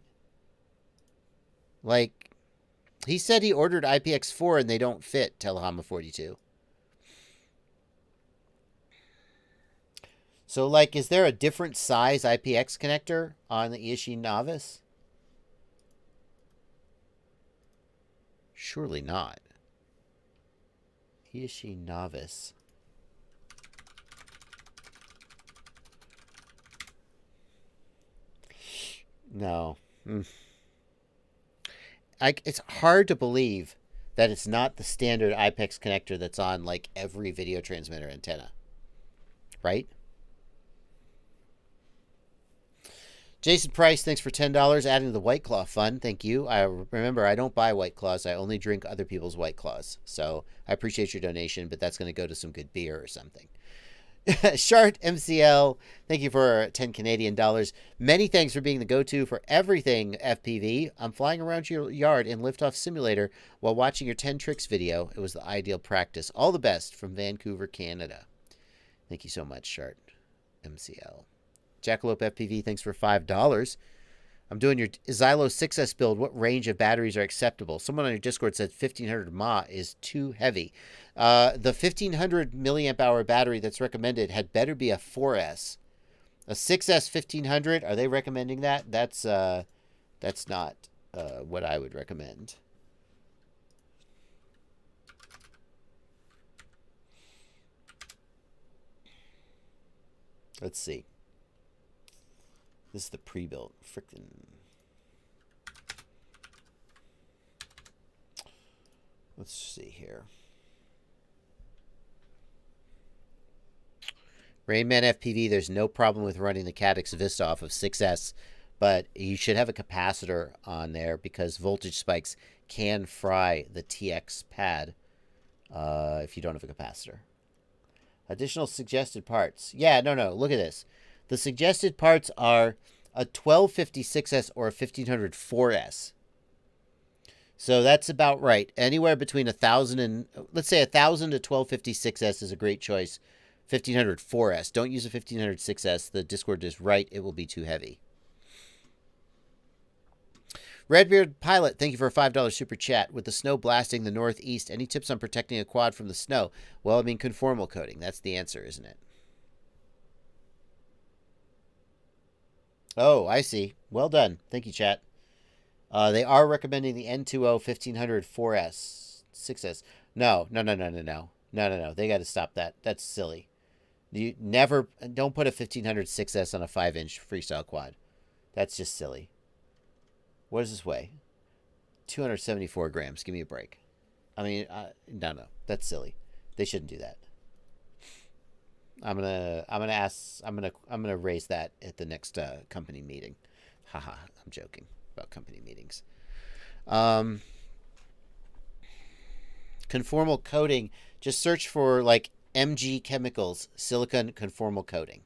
Like, he said he ordered IPX4 and they don't fit Telehama 42. So, like, is there a different size IPX connector on the Eachine Novice? Surely not. Eachine Novice. No. It's hard to believe that it's not the standard IPEX connector that's on, like, every video transmitter antenna. Right? Jason Price, thanks for $10, adding to the White Claw fund. Thank you. I remember I don't buy White Claws. I only drink other people's White Claws. So I appreciate your donation, but that's going to go to some good beer or something. Shart MCL, thank you for 10 Canadian dollars. Many thanks for being the go-to for everything FPV. I'm flying around your yard in Liftoff Simulator while watching your 10 tricks video. It was the ideal practice. All the best from Vancouver, Canada. Thank you so much, Shart MCL. Jackalope FPV, thanks for $5. I'm doing your Xylo 6S build. What range of batteries are acceptable? Someone on your Discord said 1500 mAh is too heavy. The 1500 milliamp hour battery that's recommended had better be a 4S. A 6S 1500, are they recommending that? That's not what I would recommend. Let's see. This is the pre-built. Frickin'. Let's see here. Rainman FPV, there's no problem with running the Caddx Vista off of 6S, but you should have a capacitor on there because voltage spikes can fry the TX pad if you don't have a capacitor. Additional suggested parts. Yeah, no, look at this. The suggested parts are a 1250 6S or a 1500 4S. So that's about right. Anywhere between 1,000 and, let's say 1,000 to 1250 6S is a great choice. 1500 4S. Don't use a 1500 6S. The Discord is right. It will be too heavy. Redbeard Pilot, thank you for a $5 super chat. With the snow blasting the northeast, any tips on protecting a quad from the snow? Well, I mean, conformal coating. That's the answer, isn't it? Oh, I see. Well done. Thank you, chat. They are recommending the N2O 1500 4S 6S. No. They got to stop that. That's silly. You never don't put a 1500 6S on a 5-inch freestyle quad. That's just silly. What does this weigh? 274 grams. Give me a break. I mean, no, that's silly. They shouldn't do that. I'm gonna raise that at the next company meeting. Haha, I'm joking about company meetings. Conformal coating. Just search for like MG Chemicals silicon conformal coating.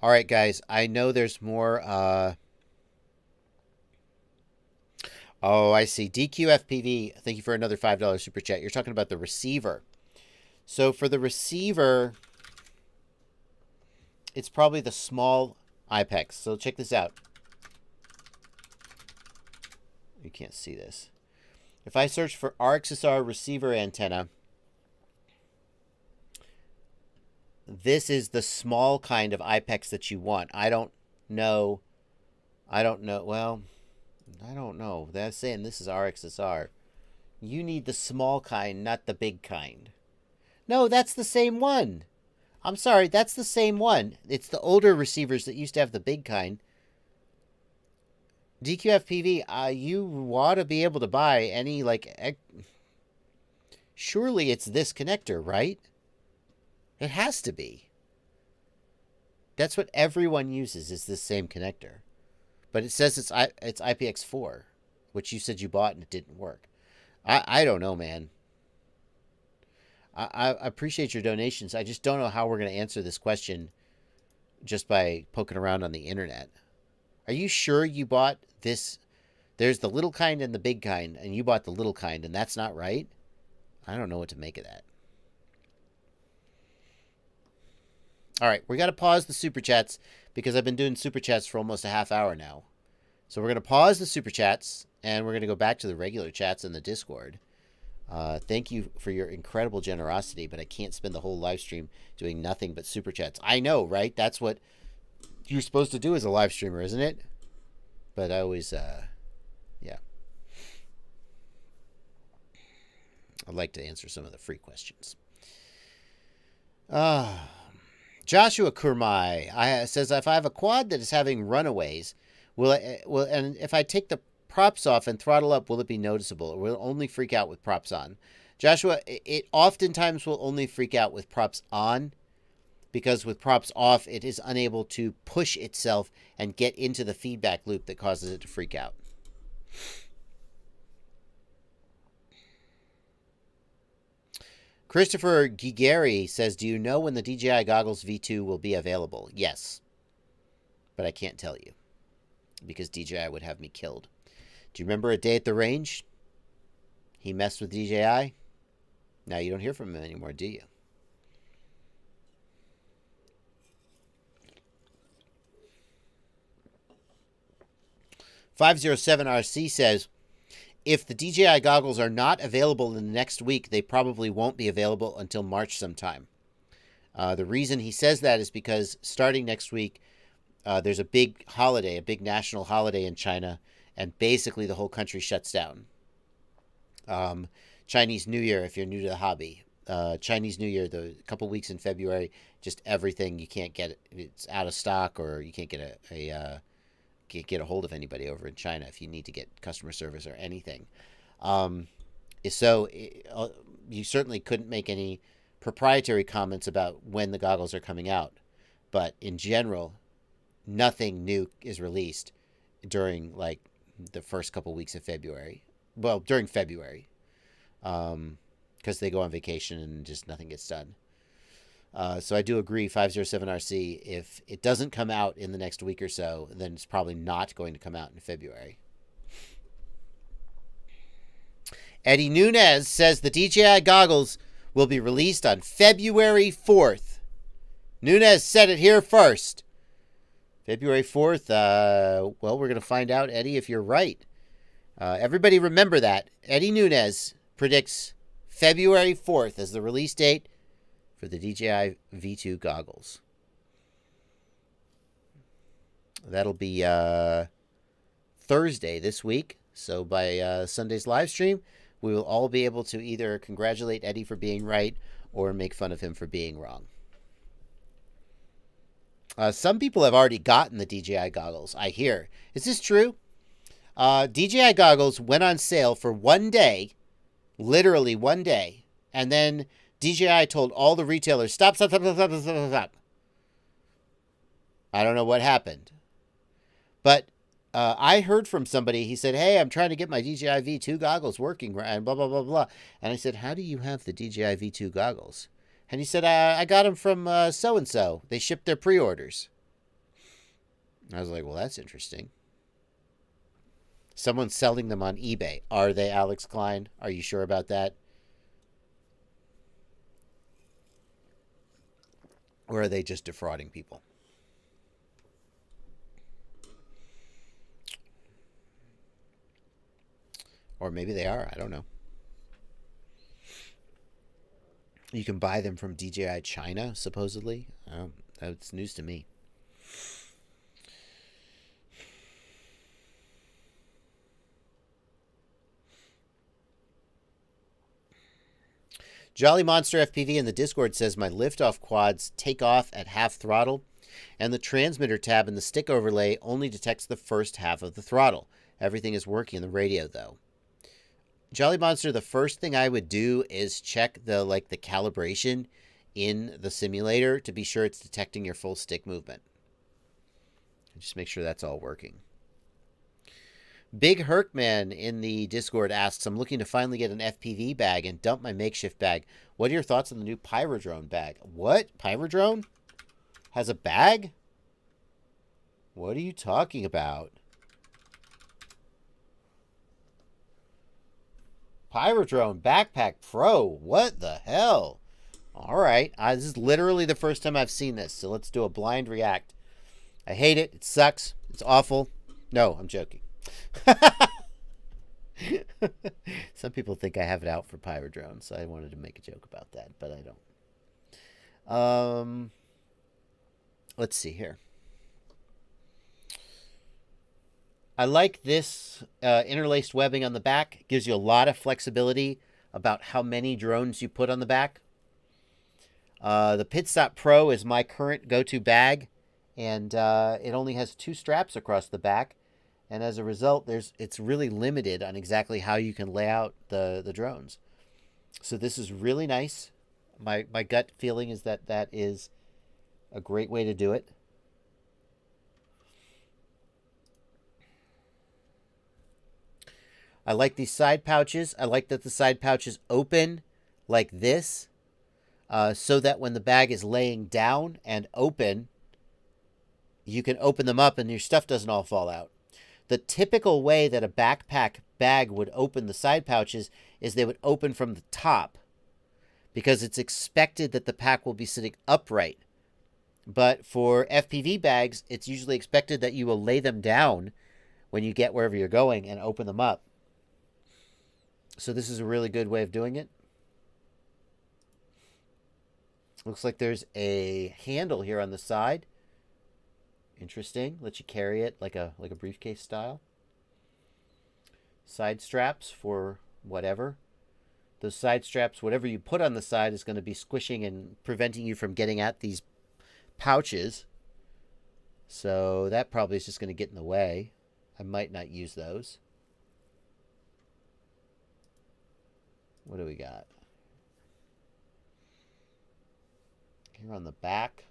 All right, guys. I know there's more. Oh, I see. DQFPV, thank you for another $5 super chat. You're talking about the receiver. So for the receiver, it's probably the small IPEX. So check this out. You can't see this. If I search for RXSR receiver antenna, this is the small kind of IPEX that you want. I don't know. Well, I don't know. They're saying this is RXSR. You need the small kind, not the big kind. No, that's the same one. I'm sorry, that's the same one. It's the older receivers that used to have the big kind. DQFPV, you ought to be able to buy any, like... Surely it's this connector, right? It has to be. That's what everyone uses, is this same connector. But it says it's IPX4, which you said you bought and it didn't work. I don't know, man. I appreciate your donations. I just don't know how we're going to answer this question just by poking around on the internet. Are you sure you bought this? There's the little kind and the big kind, and you bought the little kind, and that's not right? I don't know what to make of that. All right, we got to pause the super chats because I've been doing super chats for almost a half hour now. So we're going to pause the super chats, and we're going to go back to the regular chats in the Discord. Thank you for your incredible generosity, but I can't spend the whole live stream doing nothing but super chats. I know, right? That's what you're supposed to do as a live streamer, isn't it? But I always, yeah. I'd like to answer some of the free questions. Joshua Kurmai says, if I have a quad that is having runaways, and if I take the props off and throttle up, will it be noticeable, or will it only freak out with props on? Joshua, it oftentimes will only freak out with props on, because with props off, it is unable to push itself and get into the feedback loop that causes it to freak out. Christopher Gigeri says, do you know when the DJI Goggles V2 will be available? Yes. But I can't tell you, because DJI would have me killed. Do you remember a day at the range? He messed with DJI. Now you don't hear from him anymore, do you? .507RC says, if the DJI goggles are not available in the next week, they probably won't be available until March sometime. The reason he says that is because starting next week, there's a big holiday, a big national holiday in China, and basically the whole country shuts down. Chinese New Year, if you're new to the hobby. Chinese New Year, the couple weeks in February, just everything, you can't get it. It's out of stock, or you can't get can't get a hold of anybody over in China if you need to get customer service or anything. So you certainly couldn't make any proprietary comments about when the goggles are coming out. But in general, nothing new is released during like the first couple weeks of February. Well, during February, because they go on vacation and just nothing gets done. So I do agree, 507RC, if it doesn't come out in the next week or so, then it's probably not going to come out in February. Eddie Nunez says the DJI goggles will be released on February 4th. Nunez said it here first. February 4th, well, we're going to find out, Eddie, if you're right. Everybody remember that. Eddie Nunez predicts February 4th as the release date for the DJI V2 goggles. That'll be Thursday this week. So by Sunday's live stream, we will all be able to either congratulate Eddie for being right or make fun of him for being wrong. Some people have already gotten the DJI goggles, I hear. Is this true? DJI goggles went on sale for one day, literally one day, and then DJI told all the retailers, stop. I don't know what happened. But I heard from somebody, he said, hey, I'm trying to get my DJI V2 goggles working, and blah, blah, blah, blah. And I said, how do you have the DJI V2 goggles? And he said, I got them from so-and-so. They shipped their pre-orders. I was like, well, that's interesting. Someone's selling them on eBay. Are they, Alex Klein? Are you sure about that? Or are they just defrauding people? Or maybe they are. I don't know. You can buy them from DJI China, supposedly. That's news to me. Jolly Monster FPV in the Discord says my liftoff quads take off at half throttle, and the transmitter tab in the stick overlay only detects the first half of the throttle. Everything is working in the radio, though. Jolly Monster, the first thing I would do is check the calibration in the simulator to be sure it's detecting your full stick movement. Just make sure that's all working. Big Herkman in the Discord asks, I'm looking to finally get an FPV bag and dump my makeshift bag. What are your thoughts on the new Pyrodrone bag? What? Pyrodrone has a bag? What are you talking about? Pyrodrone Backpack Pro. What the hell? All right. This is literally the first time I've seen this, so let's do a blind react. I hate it. It sucks. It's awful. No, I'm joking. Some people think I have it out for Pyrodrone, so I wanted to make a joke about that, but I don't. Let's see here. I like this interlaced webbing on the back. It gives you a lot of flexibility about how many drones you put on the back. The Pitstop Pro is my current go-to bag, and it only has 2 straps across the back. And as a result, it's really limited on exactly how you can lay out the drones. So this is really nice. My gut feeling is that that is a great way to do it. I like these side pouches. I like that the side pouches open like this, so that when the bag is laying down and open, you can open them up and your stuff doesn't all fall out. The typical way that a backpack bag would open the side pouches is they would open from the top, because it's expected that the pack will be sitting upright. But for FPV bags, it's usually expected that you will lay them down when you get wherever you're going and open them up. So this is a really good way of doing it. Looks like there's a handle here on the side. Interesting. Lets you carry it like a briefcase style. Side straps for whatever. Those side straps, whatever you put on the side, is going to be squishing and preventing you from getting at these pouches. So that probably is just going to get in the way. I might not use those. What do we got? Here on the back.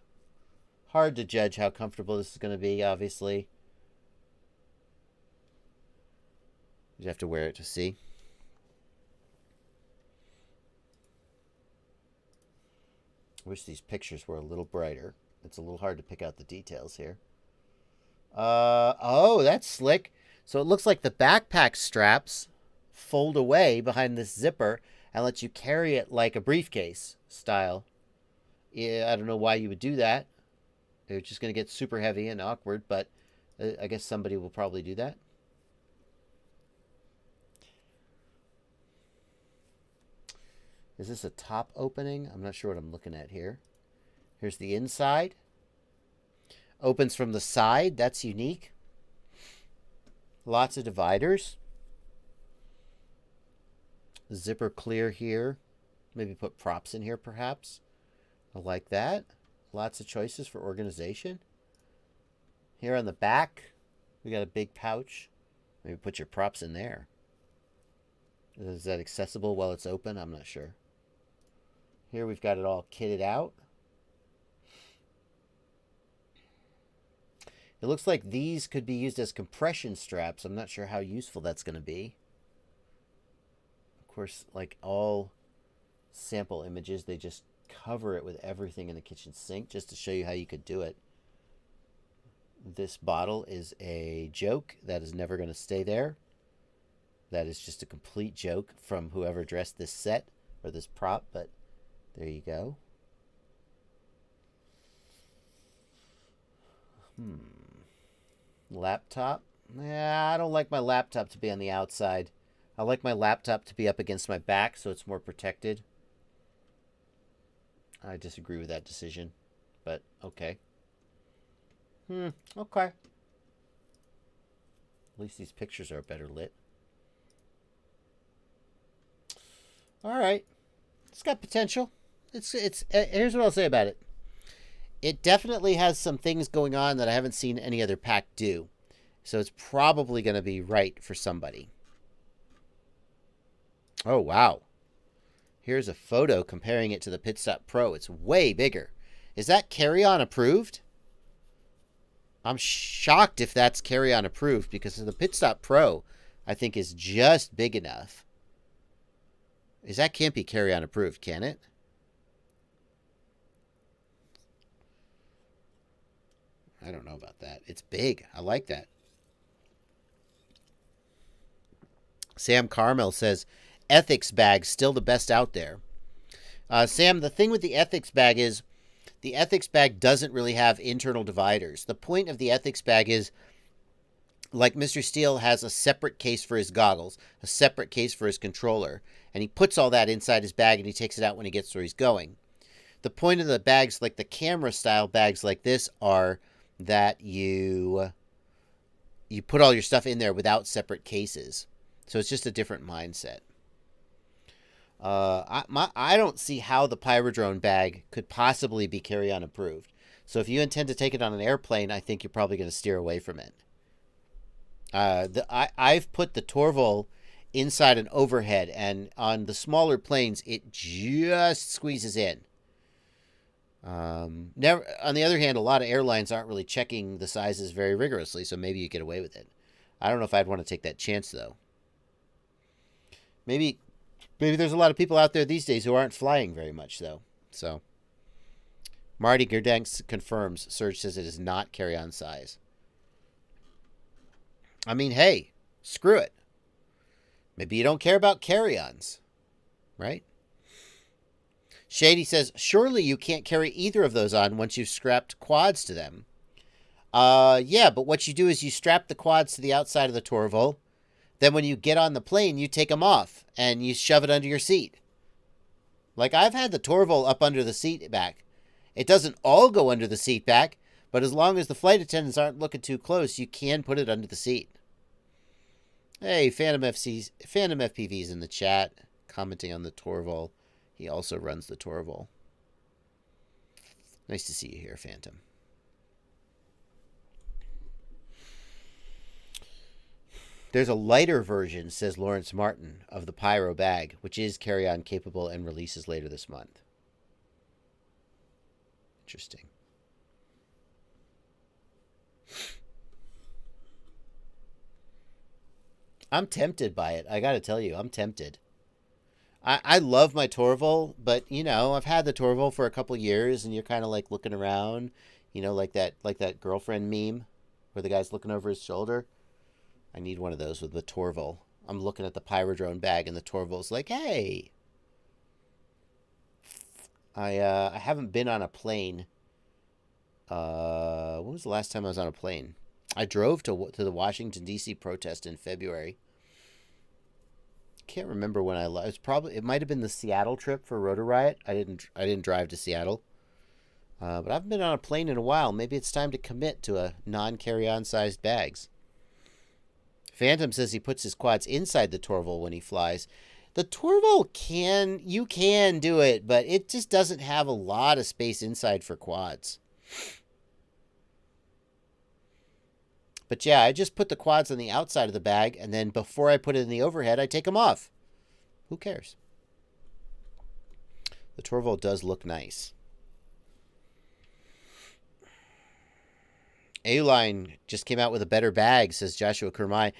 Hard to judge how comfortable this is going to be, obviously. You have to wear it to see. I wish these pictures were a little brighter. It's a little hard to pick out the details here. Oh, that's slick. So it looks like the backpack straps fold away behind this zipper and let you carry it like a briefcase style. Yeah, I don't know why you would do that. It's just going to get super heavy and awkward, but I guess somebody will probably do that. Is this a top opening? I'm not sure what I'm looking at here. Here's the inside. Opens from the side. That's unique. Lots of dividers. Zipper clear here. Maybe put props in here, perhaps. I like that. Lots of choices for organization. Here on the back, we got a big pouch. Maybe put your props in there. Is that accessible while it's open? I'm not sure. Here we've got it all kitted out. It looks like these could be used as compression straps. I'm not sure how useful that's going to be. Of course, like all sample images, they just cover it with everything in the kitchen sink just to show you how you could do it. This bottle is a joke. That is never going to stay there. That is just a complete joke from whoever dressed this set or this prop, but there you go. Laptop. Yeah, I don't like my laptop to be on the outside. I like my laptop to be up against my back so it's more protected. I disagree with that decision, but okay. Okay. At least these pictures are better lit. All right. It's got potential. Here's what I'll say about it. It definitely has some things going on that I haven't seen any other pack do. So it's probably going to be right for somebody. Oh, wow. Here's a photo comparing it to the Pit Stop Pro. It's way bigger. Is that carry-on approved? I'm shocked if that's carry-on approved, because the Pit Stop Pro, I think, is just big enough. That can't be carry-on approved, can it? I don't know about that. It's big. I like that. Sam Carmel says, Ethics bag, still the best out there. Sam, the thing with the Ethics bag is the Ethics bag doesn't really have internal dividers. The point of the Ethics bag is, like Mr. Steele has a separate case for his goggles, a separate case for his controller, and he puts all that inside his bag and he takes it out when he gets where he's going. The point of the bags, like the camera style bags like this, are that you put all your stuff in there without separate cases. So it's just a different mindset. I don't see how the Pyrodrone bag could possibly be carry-on approved. So if you intend to take it on an airplane, I think you're probably going to steer away from it. I've put the Torval inside an overhead, and on the smaller planes, it just squeezes in. Never. On the other hand, a lot of airlines aren't really checking the sizes very rigorously, so maybe you get away with it. I don't know if I'd want to take that chance, though. Maybe there's a lot of people out there these days who aren't flying very much, though. So, Marty Gerdanks confirms. Serge says it is not carry-on size. I mean, hey, screw it. Maybe you don't care about carry-ons, right? Shady says, surely you can't carry either of those on once you've strapped quads to them. Yeah, but what you do is you strap the quads to the outside of the Torval. Then when you get on the plane, you take them off and you shove it under your seat. Like, I've had the Torval up under the seat back. It doesn't all go under the seat back, but as long as the flight attendants aren't looking too close, you can put it under the seat. Hey, Phantom FPV's in the chat, commenting on the Torval. He also runs the Torval. Nice to see you here, Phantom. There's a lighter version, says Lawrence Martin, of the Pyro bag, which is carry-on capable and releases later this month. Interesting. I'm tempted by it. I got to tell you, I'm tempted. I love my Torval, but, you know, I've had the Torval for a couple years, and you're kind of like looking around, you know, like that girlfriend meme where the guy's looking over his shoulder. I need one of those with the Torval. I'm looking at the Pyrodrone bag, and the Torval's like, hey. I haven't been on a plane. When was the last time I was on a plane? I drove to the Washington, D.C. protest in February. Can't remember when it might have been the Seattle trip for Rotor Riot. I didn't drive to Seattle. But I haven't been on a plane in a while. Maybe it's time to commit to a non-carry-on sized bags. Phantom says he puts his quads inside the Torval when he flies. The Torval you can do it, but it just doesn't have a lot of space inside for quads. But yeah, I just put the quads on the outside of the bag, and then before I put it in the overhead, I take them off. Who cares? The Torval does look nice. A-Line just came out with a better bag, says Joshua Kermai.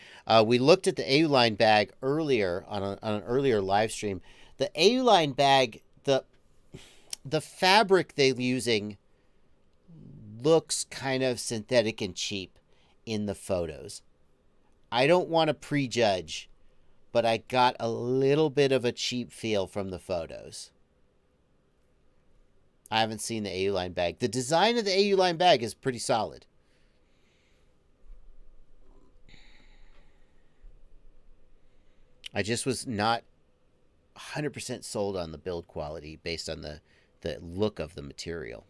We looked at the A-Line bag earlier on an earlier live stream. The A-Line bag, the fabric they're using looks kind of synthetic and cheap in the photos. I don't want to prejudge, but I got a little bit of a cheap feel from the photos. I haven't seen the AU-Line bag. The design of the AU-Line bag is pretty solid. I just was not 100% sold on the build quality based on the look of the material.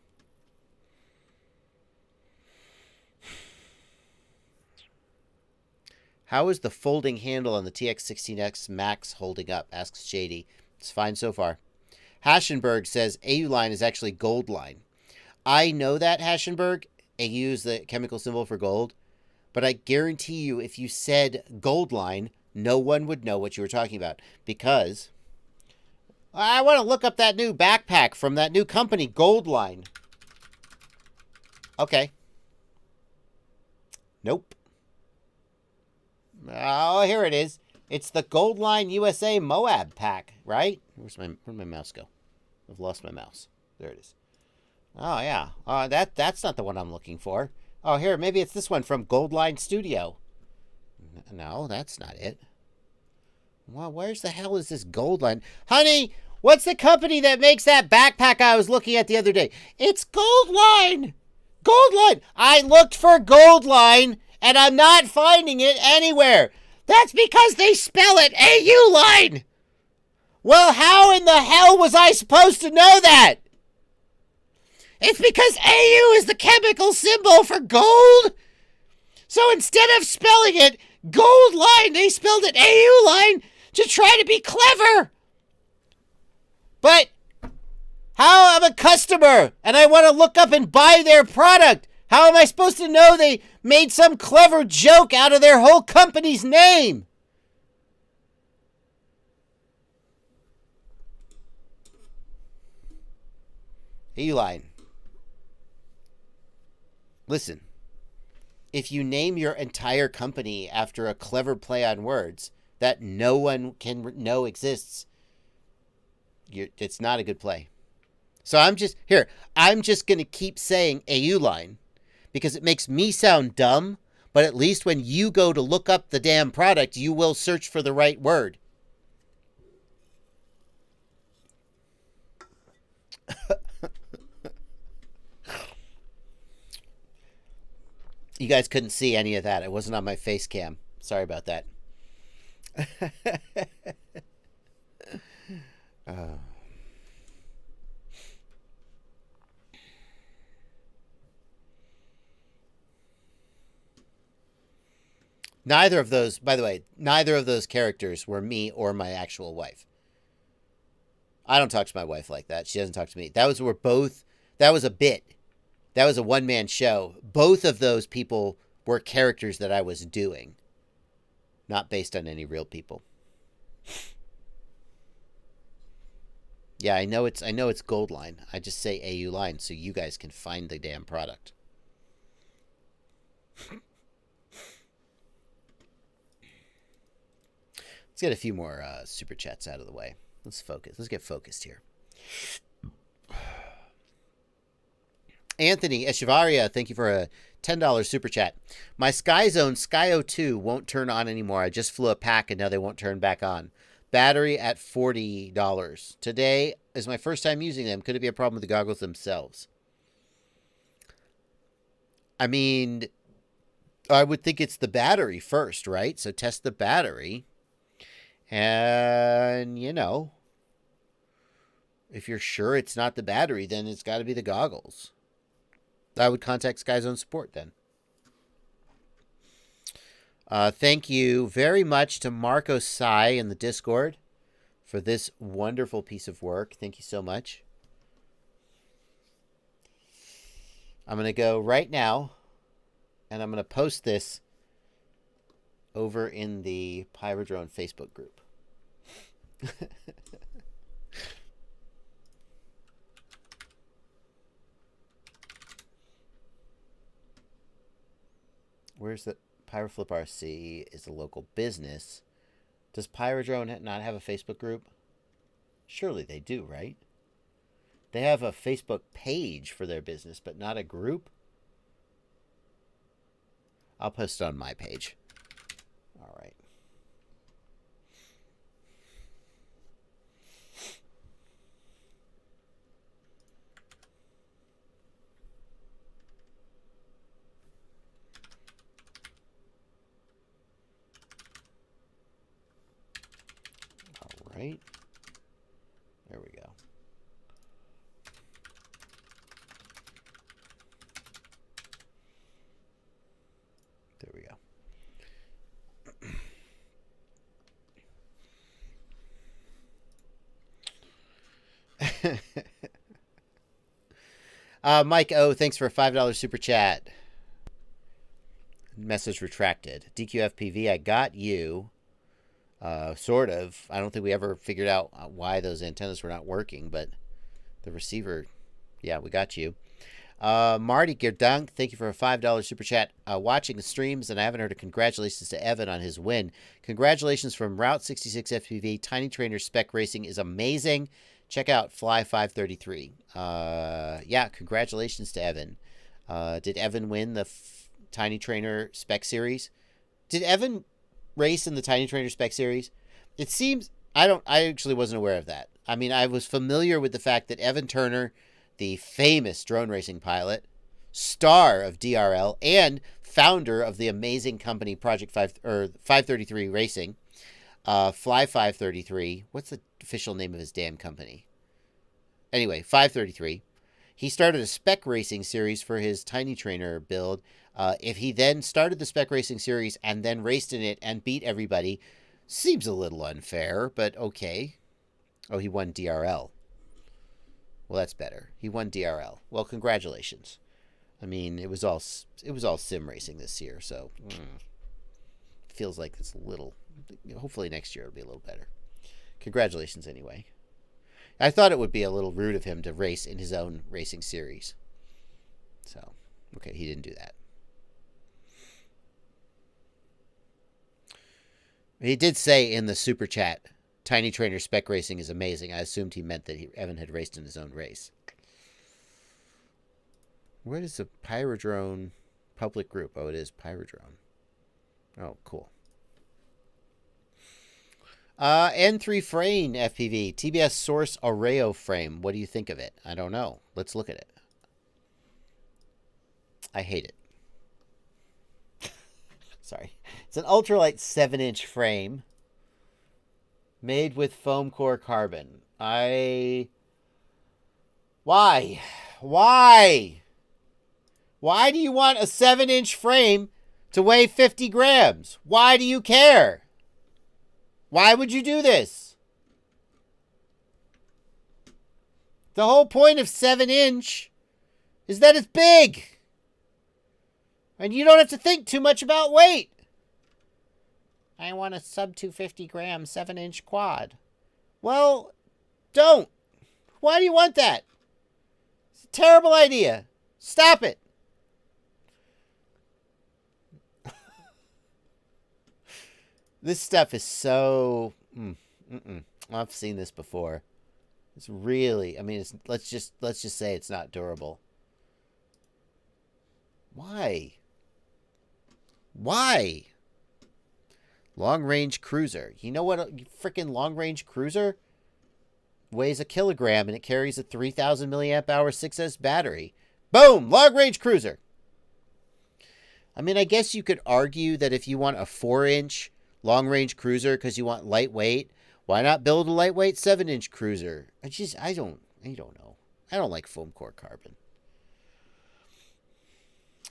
How is the folding handle on the TX16X Max holding up? Asks Shady. It's fine so far. Haschenberg says AU-Line is actually gold line. I know that, Haschenberg. AU is the chemical symbol for gold. But I guarantee you, if you said gold line, no one would know what you were talking about. Because I want to look up that new backpack from that new company, Gold Line. Okay. Nope. Oh, here it is. It's the Gold Line USA Moab pack, right? Where'd my mouse go? I've lost my mouse. There it is. Oh, yeah. That's not the one I'm looking for. Oh, here, maybe it's this one from Gold Line Studio. No, that's not it. Well, where's the hell is this Gold Line? Honey, what's the company that makes that backpack I was looking at the other day? It's Gold Line. Gold Line. I looked for Gold Line, and I'm not finding it anywhere. That's because they spell it AU-Line. Well, how in the hell was I supposed to know that? It's because AU is the chemical symbol for gold. So instead of spelling it Gold Line, they spelled it AU-Line to try to be clever. But how I'm a customer and I want to look up and buy their product. How am I supposed to know they made some clever joke out of their whole company's name? Uline. Listen. If you name your entire company after a clever play on words that no one can know exists, it's not a good play. So I'm just going to keep saying Uline because it makes me sound dumb, but at least when you go to look up the damn product, you will search for the right word. You guys couldn't see any of that. It wasn't on my face cam. Sorry about that. Neither of those, by the way, neither of those characters were me or my actual wife. I don't talk to my wife like that. She doesn't talk to me. That was a bit. That was a one-man show. Both of those people were characters that I was doing, not based on any real people. Yeah, I know it's Goldline. I just say Uline so you guys can find the damn product. Let's get a few more super chats out of the way. Let's focus. Let's get focused here. Anthony Echevarria, thank you for a $10 super chat. My Sky Zone Skyo 2 won't turn on anymore. I just flew a pack and now they won't turn back on. Battery at $40. Today is my first time using them. Could it be a problem with the goggles themselves? I mean, I would think it's the battery first, right? So test the battery. And, you know, if you're sure it's not the battery, then it's got to be the goggles. I would contact Sky Zone support then. Thank you very much to Marco Sai in the Discord for this wonderful piece of work. Thank you so much. I'm going to go right now, and I'm going to post this over in the Pyrodrone Facebook group. Where's the Pyroflip RC is a local business. Does Pyrodrone not have a Facebook group? Surely they do, right? They have a Facebook page for their business, but not a group? I'll post it on my page. All right. Right. There we go. There we go. Mike O, thanks for a $5 super chat. Message retracted. DQFPV, I got you. Sort of. I don't think we ever figured out why those antennas were not working, but the receiver, yeah, we got you. Marty Gerdunk, thank you for a $5 super chat. Watching the streams, and I haven't heard a congratulations to Evan on his win. Congratulations from Route 66 FPV. Tiny Trainer Spec Racing is amazing. Check out Fly 533. Yeah, congratulations to Evan. Did Evan win the Tiny Trainer Spec Series? Did Evan race in the Tiny Trainer Spec Series? It seems I actually wasn't aware of that. I mean, I was familiar with the fact that Evan Turner, the famous drone racing pilot, star of DRL, and founder of the amazing company Project 533 Racing, Fly 533. What's the official name of his damn company? Anyway, 533. He started a spec racing series for his Tiny Trainer build. If he then started the spec racing series and then raced in it and beat everybody, seems a little unfair, but okay. Oh, he won DRL. Well, that's better. He won DRL. Well, congratulations. I mean, it was all sim racing this year, so feels like it's a little. Hopefully next year it'll be a little better. Congratulations, anyway. I thought it would be a little rude of him to race in his own racing series. So, okay, he didn't do that. He did say in the super chat, Tiny Trainer spec racing is amazing. I assumed he meant that Evan had raced in his own race. What is the Pyrodrone public group? Oh, it is Pyrodrone. Oh, cool. N3 frame FPV. TBS Source Areo frame. What do you think of it? I don't know. Let's look at it. I hate it. Sorry. It's an ultralight 7-inch frame made with foam core carbon. Why? Why do you want a 7-inch frame to weigh 50 grams? Why do you care? Why would you do this? The whole point of 7-inch is that it's big. And you don't have to think too much about weight. I want a sub 250 gram 7-inch quad. Well, don't. Why do you want that? It's a terrible idea. Stop it. This stuff is so... I've seen this before. It's really... I mean, let's just say it's not durable. Why? Why? Long-range cruiser. You know what a freaking long-range cruiser weighs 1 kilogram and it carries a 3,000 milliamp hour 6S battery. Boom! Long-range cruiser. I mean, I guess you could argue that if you want a 4-inch long-range cruiser because you want lightweight, why not build a lightweight 7-inch cruiser? I don't know. I don't like foam core carbon.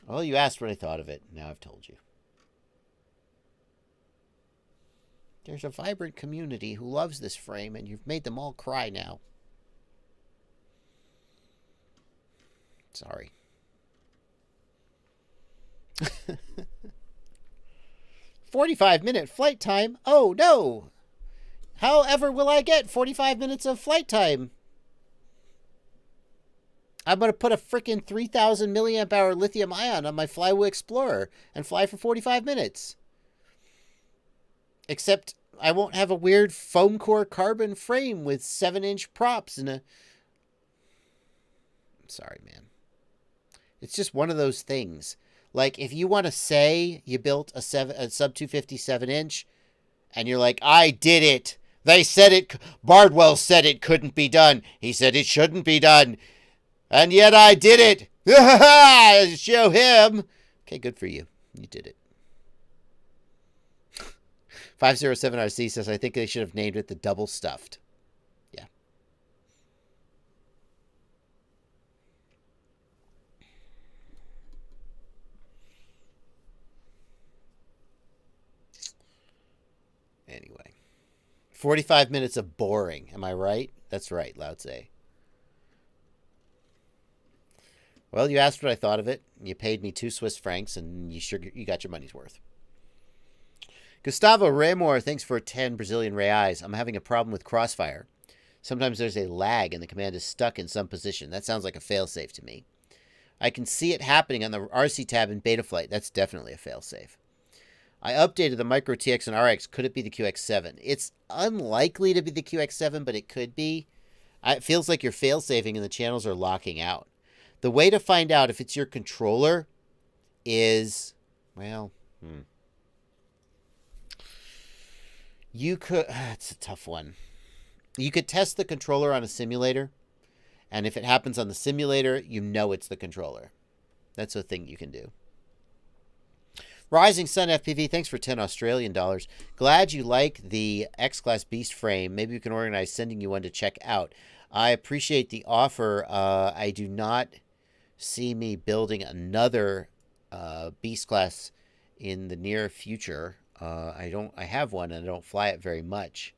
Well, you asked what I thought of it. Now I've told you. There's a vibrant community who loves this frame, and you've made them all cry now. Sorry. 45-minute flight time? Oh, no! However will I get 45 minutes of flight time? I'm going to put a freaking 3,000 milliamp hour lithium ion on my Flywheel Explorer and fly for 45 minutes. Except I won't have a weird foam core carbon frame with 7-inch props and a... I'm sorry, man. It's just one of those things. Like, if you want to say you built a sub 250 7-inch and you're like, I did it. They said it. Bardwell said it couldn't be done. He said it shouldn't be done. And yet I did it. Show him. Okay, good for you. You did it. 507RC says, I think they should have named it the Double Stuffed. Yeah. Anyway. 45 minutes of boring. Am I right? That's right, Lao Tse. Well, you asked what I thought of it. You paid me 2 Swiss francs, and you got your money's worth. Gustavo Remor, thanks for 10 Brazilian reais. I'm having a problem with Crossfire. Sometimes there's a lag and the command is stuck in some position. That sounds like a failsafe to me. I can see it happening on the RC tab in Betaflight. That's definitely a failsafe. I updated the Micro TX and RX. Could it be the QX7? It's unlikely to be the QX7, but it could be. It feels like you're failsafing and the channels are locking out. The way to find out if it's your controller is, well, you could, it's a tough one. You could test the controller on a simulator, and if it happens on the simulator, you know it's the controller. That's a thing you can do. Rising Sun FPV, thanks for 10 Australian dollars. Glad you like the X-Class Beast frame. Maybe we can organize sending you one to check out. I appreciate the offer. I do not see me building another Beast Class in the near future. I have one and I don't fly it very much.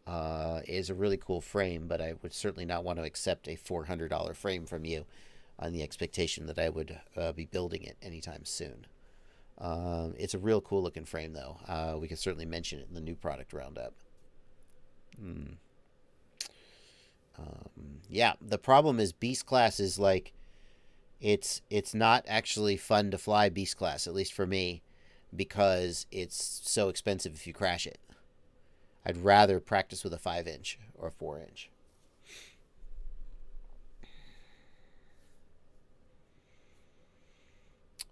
It is a really cool frame, but I would certainly not want to accept a $400 frame from you. on the expectation that I would be building it anytime soon. It's a real cool looking frame, though. We can certainly mention it in the new product roundup. Yeah, the problem is Beast Class is like, it's not actually fun to fly Beast Class, at least for me, because it's so expensive if you crash it. I'd rather practice with a 5-inch or a 4-inch.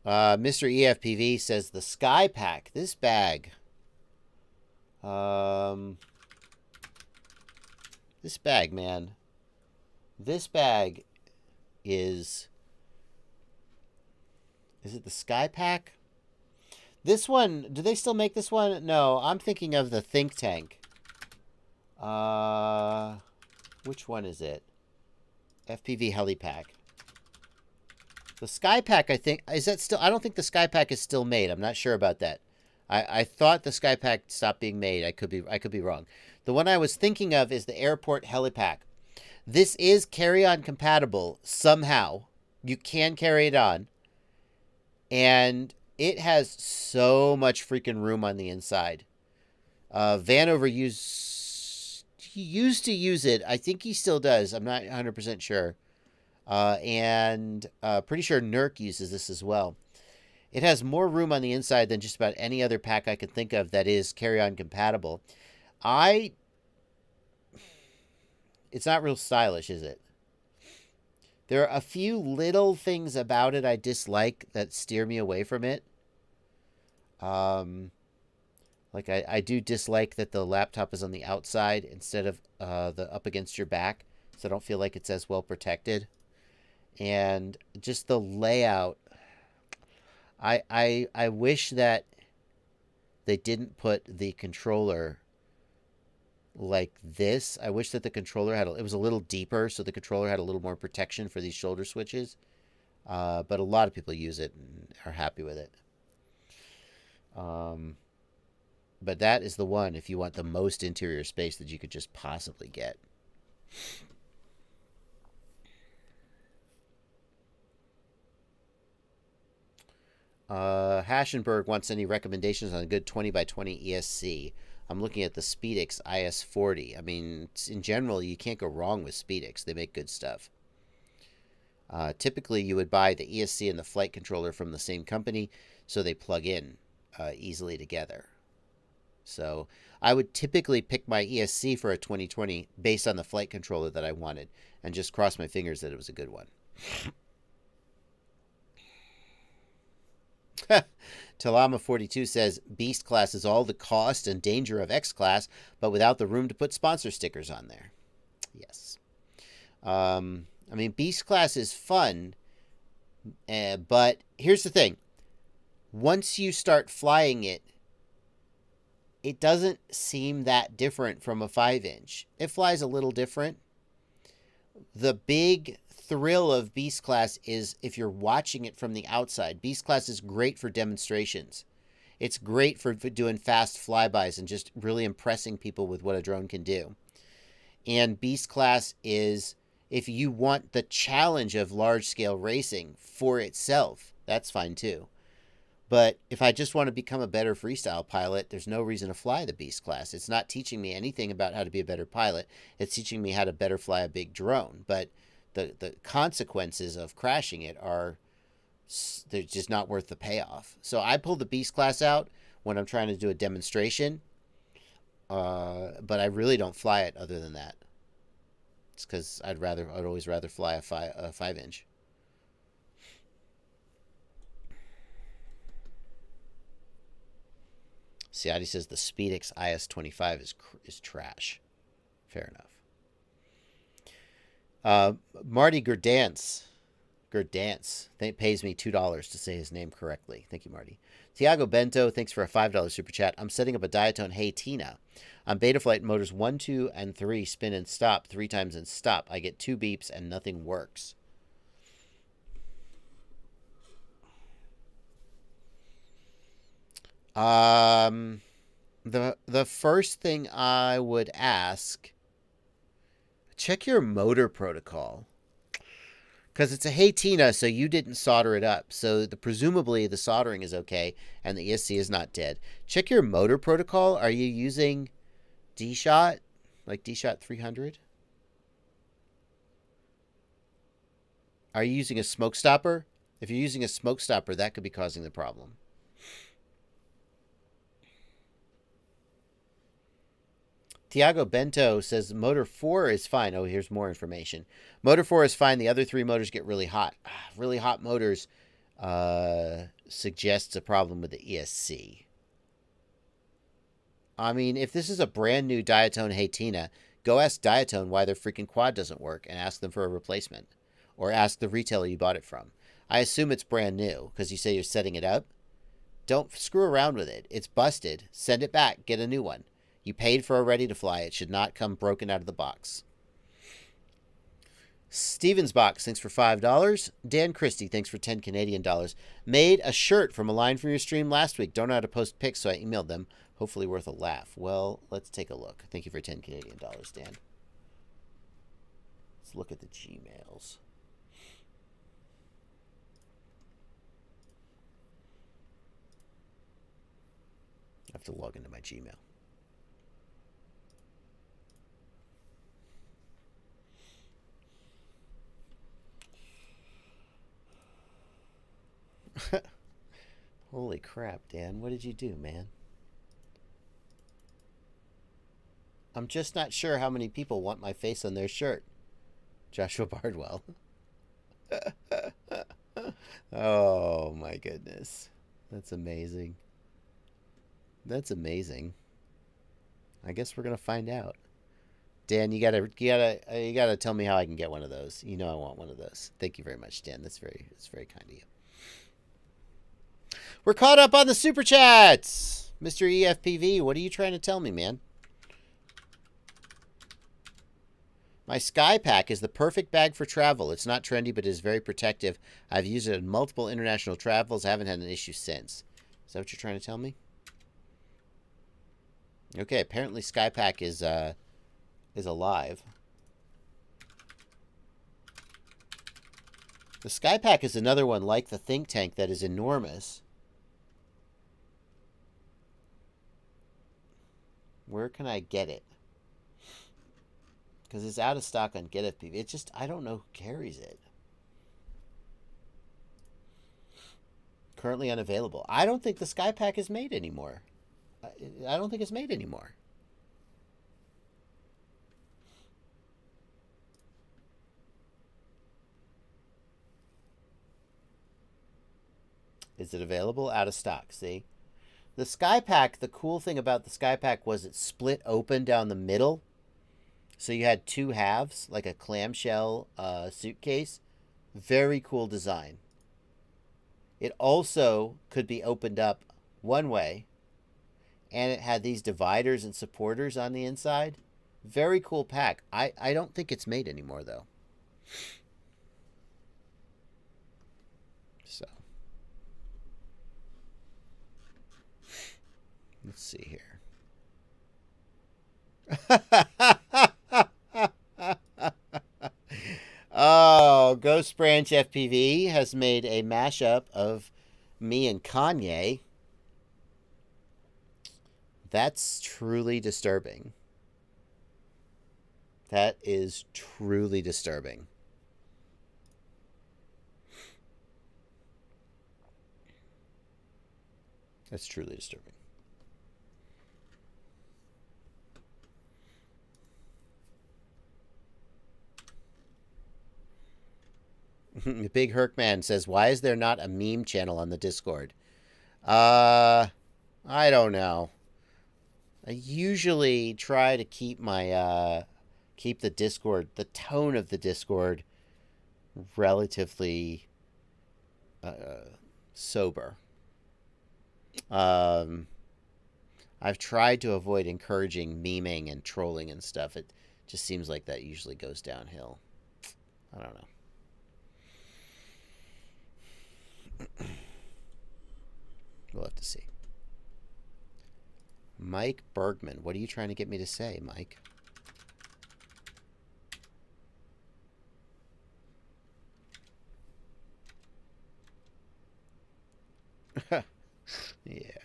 Mr. EFPV says the Sky Pack. This bag. This bag, man. This bag is it the Sky Pack? This one, do they still make this one? No, I'm thinking of the Think Tank. Which one is it? FPV Heli Pack. The Sky Pack, I think, is that still, I don't think the Sky Pack is still made. I'm not sure about that. I thought the Sky Pack stopped being made. I could be wrong. The one I was thinking of is the Airport Heli Pack. This is carry-on compatible somehow. You can carry it on. And it has so much freaking room on the inside. Vanover used to use it. I think he still does. I'm not 100% sure. And pretty sure Nurk uses this as well. It has more room on the inside than just about any other pack I can think of that is carry-on compatible. It's not real stylish, is it? There are a few little things about it I dislike that steer me away from it. Like I do dislike that the laptop is on the outside instead of the up against your back, so I don't feel like it's as well protected. And just the layout. I wish that they didn't put the controller like this. I wish that the controller it was a little deeper, so the controller had a little more protection for these shoulder switches. But a lot of people use it and are happy with it. But that is the one if you want the most interior space that you could just possibly get. Haschenberg wants any recommendations on a good 20x20 ESC. I'm looking at the Speedix IS40. I mean, in general, you can't go wrong with Speedix. They make good stuff. Typically, you would buy the ESC and the flight controller from the same company, so they plug in easily together. So I would typically pick my ESC for a 2020 based on the flight controller that I wanted, and just cross my fingers that it was a good one. Talama42 says, Beast Class is all the cost and danger of X Class, but without the room to put sponsor stickers on there. Yes. I mean, Beast Class is fun, but here's the thing. Once you start flying it, it doesn't seem that different from a 5-inch. It flies a little different. The big thrill of Beast Class is if you're watching it from the outside. Beast Class is great for demonstrations. It's great for doing fast flybys and just really impressing people with what a drone can do. And Beast Class is, if you want the challenge of large-scale racing for itself, that's fine too. But if I just want to become a better freestyle pilot, there's no reason to fly the Beast Class. It's not teaching me anything about how to be a better pilot. It's teaching me how to better fly a big drone. But the consequences of crashing it they're just not worth the payoff. So I pull the Beast Class out when I'm trying to do a demonstration, but I really don't fly it other than that. It's because I'd always rather fly a 5-inch. Ciati says the Speedix IS-25 is trash. Fair enough. Marty Gerdance pays me $2 to say his name correctly. Thank you, Marty. Tiago Bento, thanks for a $5 super chat. I'm setting up a Diatone Hey Tina. On Betaflight motors 1, 2, and 3 spin and stop 3 times and stop. I get 2 beeps and nothing works. The first thing I would ask, check your motor protocol. Because it's a Hatina, so you didn't solder it up. So presumably the soldering is okay, and the ESC is not dead. Check your motor protocol. Are you using D-Shot? Like D-Shot 300? Are you using a smoke stopper? If you're using a smoke stopper, that could be causing the problem. Tiago Bento says motor 4 is fine. Oh, here's more information. Motor 4 is fine. The other 3 motors get really hot. Really hot motors suggests a problem with the ESC. I mean, if this is a brand new Diatone Hatina, go ask Diatone why their freaking quad doesn't work and ask them for a replacement. Or ask the retailer you bought it from. I assume it's brand new because you say you're setting it up. Don't screw around with it. It's busted. Send it back. Get a new one. You paid for a ready to fly. It should not come broken out of the box. Stevens Box, thanks for $5. Dan Christie, thanks for 10 Canadian dollars. Made a shirt from a line from your stream last week. Don't know how to post pics, so I emailed them. Hopefully worth a laugh. Well, let's take a look. Thank you for 10 Canadian dollars, Dan. Let's look at the Gmails. I have to log into my Gmail. Holy crap, Dan. What did you do, man? I'm just not sure how many people want my face on their shirt. Joshua Bardwell. Oh, my goodness. That's amazing. That's amazing. I guess we're gonna find out. Dan, you gotta tell me how I can get one of those. You know I want one of those. Thank you very much, Dan. That's very kind of you. We're caught up on the super chats, Mr. EFPV. What are you trying to tell me, man? My Sky Pack is the perfect bag for travel. It's not trendy, but it is very protective. I've used it in multiple international travels. I haven't had an issue since. Is that what you're trying to tell me? Okay, apparently Skypack is alive. The Skypack is another one like the Think Tank that is enormous. Where can I get it? Because it's out of stock on GetFPV. It's just, I don't know who carries it. Currently unavailable. I don't think the Skypack is made anymore. I don't think it's made anymore. Is it available? Out of stock, see? The Skypack, the cool thing about the Skypack was it split open down the middle. So you had two halves, like a clamshell suitcase. Very cool design. It also could be opened up one way. And it had these dividers and supporters on the inside. Very cool pack. I don't think it's made anymore, though. So. Let's see here. Oh, Ghost Branch FPV has made a mashup of me and Kanye. That's truly disturbing. That is truly disturbing. That's truly disturbing. Big Herkman says, why is there not a meme channel on the Discord? I don't know. I usually try to keep my keep the Discord, the tone of the Discord, relatively sober. I've tried to avoid encouraging memeing and trolling and stuff. It just seems like that usually goes downhill. I don't know. We'll have to see. Mike Bergman. What are you trying to get me to say, Mike? Yeah.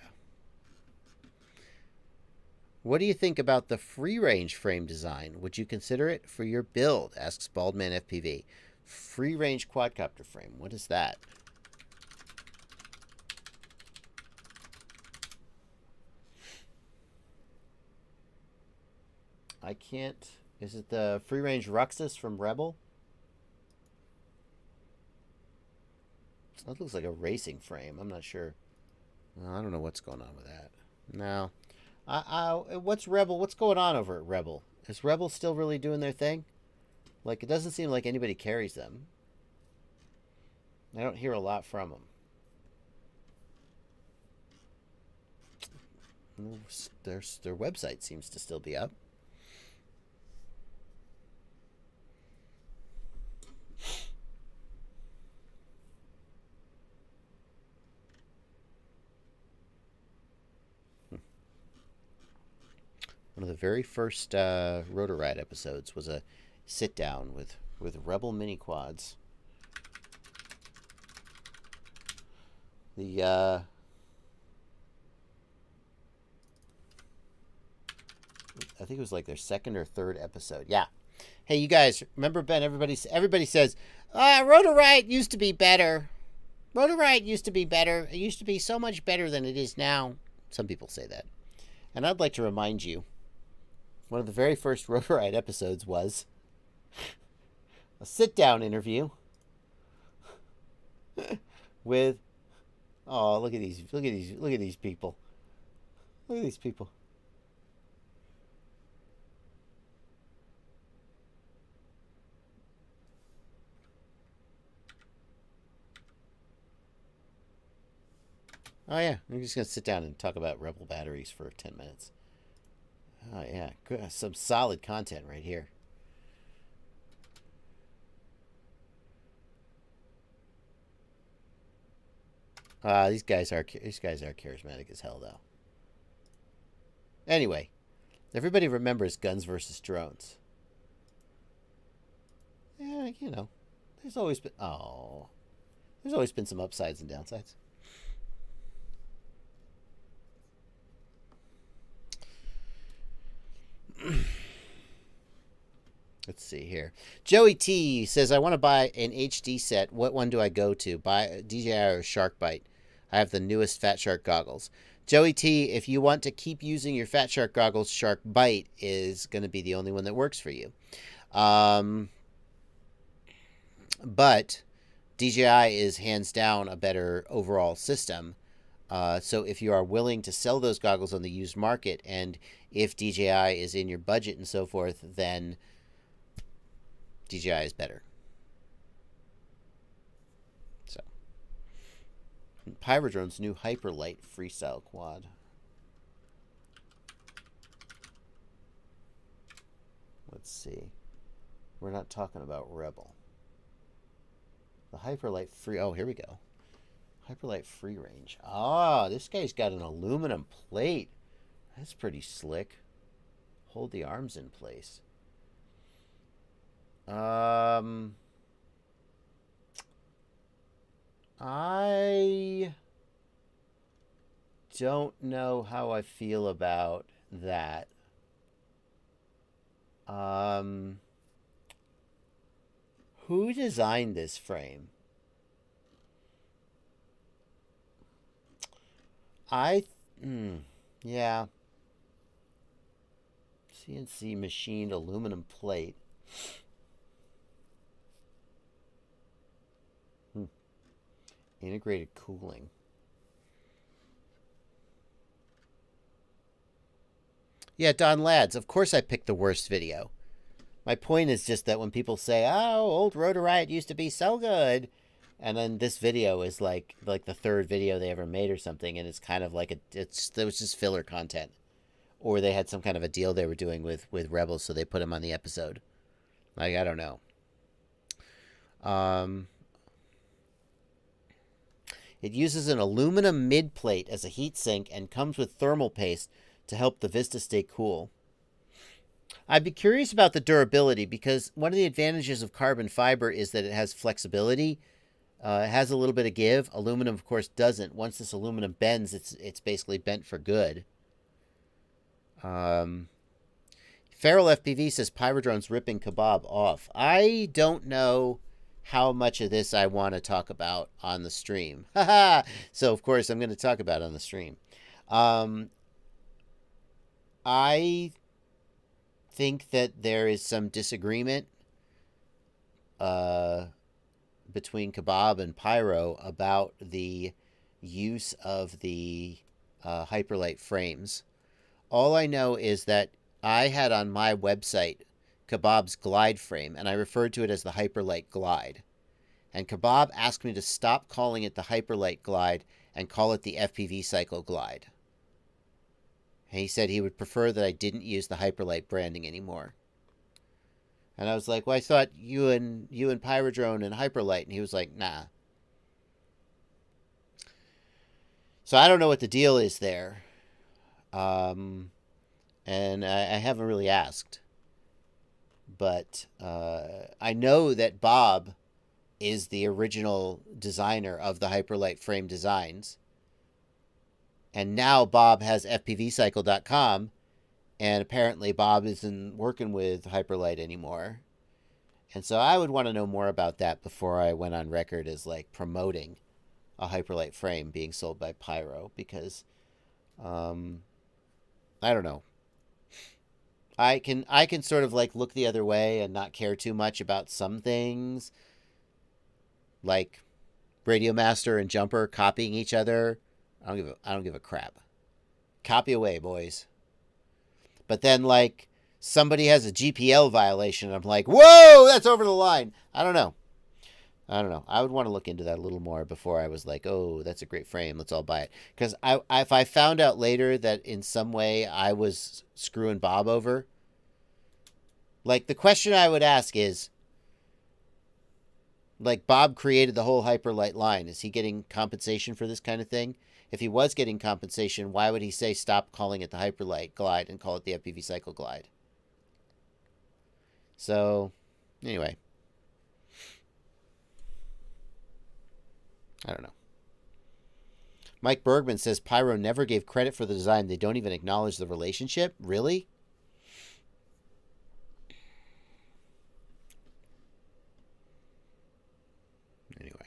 What do you think about the free-range frame design? Would you consider it for your build? Asks Baldman FPV. Free-range quadcopter frame. What is that? I can't... Is it the free-range Ruxus from Rebel? That looks like a racing frame. I'm not sure. I don't know what's going on with that. No. What's Rebel? What's going on over at Rebel? Is Rebel still really doing their thing? Like, it doesn't seem like anybody carries them. I don't hear a lot from them. Their website seems to still be up. One of the very first Rotor Ride episodes was a sit down with Rebel mini quads. I think it was like their second or third episode. Yeah. Hey, you guys, remember Ben? Everybody says, Rotor Ride used to be better. Rotor Ride used to be better. It used to be so much better than it is now. Some people say that. And I'd like to remind you, one of the very first Rotor Ride episodes was a sit-down interview with, oh, look at these people. Look at these people. Oh yeah, I'm just gonna sit down and talk about Rebel batteries for 10 minutes. Oh yeah, good. Some solid content right here. These guys are charismatic as hell, though. Anyway, everybody remembers Guns versus Drones. Yeah, you know, there's always been some upsides and downsides. Let's see here. Joey T says, I want to buy an HD set. What one do I go to? Buy DJI or Shark Bite? I have the newest Fat Shark goggles. Joey T, if you want to keep using your Fat Shark goggles, Shark Bite is going to be the only one that works for you. But DJI is hands down a better overall system. So if you are willing to sell those goggles on the used market, and if DJI is in your budget and so forth, then DJI is better. So, Pyrodrone's new Hyperlight Freestyle Quad. Let's see. We're not talking about Rebel. The Hyperlight Free... Oh, here we go. Hyperlight Free Range. Ah, this guy's got an aluminum plate. That's pretty slick. Hold the arms in place. I don't know how I feel about that. Who designed this frame? Yeah. CNC machined aluminum plate. Integrated cooling. Yeah, Don Lads, of course I picked the worst video. My point is just that when people say, oh, old Rotor Riot used to be so good, and then this video is like the third video they ever made or something, and it's kind of like it was just filler content. Or they had some kind of a deal they were doing with Rebels, so they put him on the episode. Like, I don't know. It uses an aluminum mid plate as a heat sink and comes with thermal paste to help the Vista stay cool. I'd be curious about the durability, because one of the advantages of carbon fiber is that it has flexibility. It has a little bit of give. Aluminum, of course, doesn't. Once this aluminum bends, it's basically bent for good. Feral FPV says Pyrodrone's ripping Kebab off. I don't know how much of this I want to talk about on the stream. So, of course, I'm going to talk about it on the stream. I think that there is some disagreement between Kebab and Pyro about the use of the Hyperlite frames. All I know is that I had on my website Kebab's glide frame, and I referred to it as the Hyperlite Glide. And Kebab asked me to stop calling it the Hyperlite Glide and call it the FPV Cycle Glide. And he said he would prefer that I didn't use the Hyperlite branding anymore. And I was like, well, I thought you and Pyrodrone and Hyperlite. And he was like, nah. So I don't know what the deal is there. And I haven't really asked. But I know that Bob is the original designer of the Hyperlite frame designs. And now Bob has FPVcycle.com, and apparently Bob isn't working with Hyperlite anymore. And so I would want to know more about that before I went on record as like promoting a Hyperlite frame being sold by Pyro, because I don't know. I can sort of like look the other way and not care too much about some things, like Radio Master and Jumper copying each other. I don't give a crap. Copy away, boys. But then, like, somebody has a GPL violation, and I'm like, whoa, that's over the line. I don't know. I would want to look into that a little more before I was like, oh, that's a great frame. Let's all buy it. Because if I found out later that in some way I was screwing Bob over, like, the question I would ask is, like, Bob created the whole Hyperlite line. Is he getting compensation for this kind of thing? If he was getting compensation, why would he say stop calling it the Hyperlite Glide and call it the FPV Cycle Glide? So, anyway. I don't know. Mike Bergman says Pyro never gave credit for the design. They don't even acknowledge the relationship. Really? Anyway.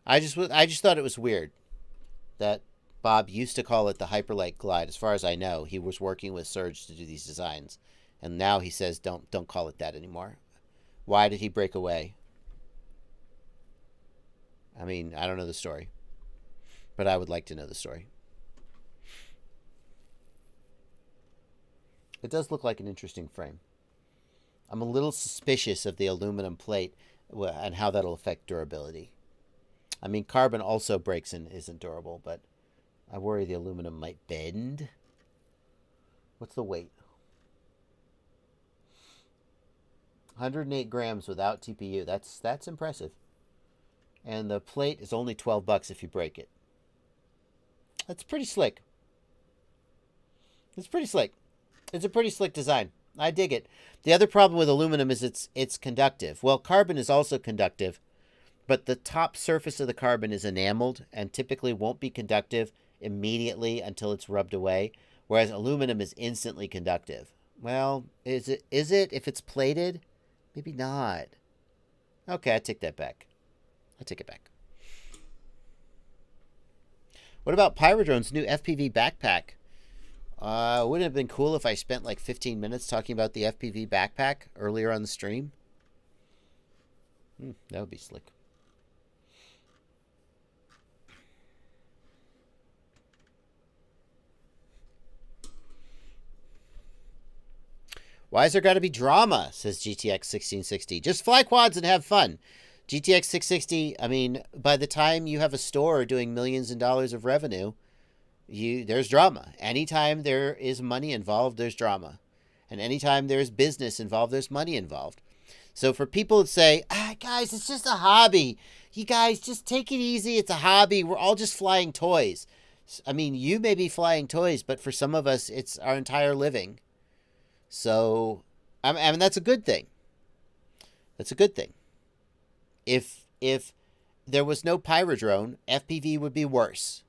I just thought it was weird that Bob used to call it the Hyperlite Glide. As far as I know, he was working with Surge to do these designs, and now he says don't call it that anymore. Why did he break away? I mean, I don't know the story, but I would like to know the story. It does look like an interesting frame. I'm a little suspicious of the aluminum plate and how that'll affect durability. I mean, carbon also breaks and isn't durable, but I worry the aluminum might bend. What's the weight? 108 grams without TPU. That's impressive. And the plate is only $12 if you break it. That's pretty slick. It's pretty slick. It's a pretty slick design. I dig it. The other problem with aluminum is it's conductive. Well, carbon is also conductive, but the top surface of the carbon is enameled and typically won't be conductive immediately until it's rubbed away, whereas aluminum is instantly conductive. Well, is it if it's plated? Maybe not. Okay, I take that back. I take it back. What about Pyrodrone's new FPV backpack? Wouldn't it have been cool if I spent like 15 minutes talking about the FPV backpack earlier on the stream? That would be slick. Why has there got to be drama, says GTX 1660. Just fly quads and have fun. GTX 660, I mean, by the time you have a store doing millions of dollars of revenue, there's drama. Anytime there is money involved, there's drama. And anytime there's business involved, there's money involved. So for people that say, guys, it's just a hobby. You guys, just take it easy. It's a hobby. We're all just flying toys. I mean, you may be flying toys, but for some of us, it's our entire living. So, I mean, that's a good thing. That's a good thing. If there was no pyrodrone, FPV would be worse.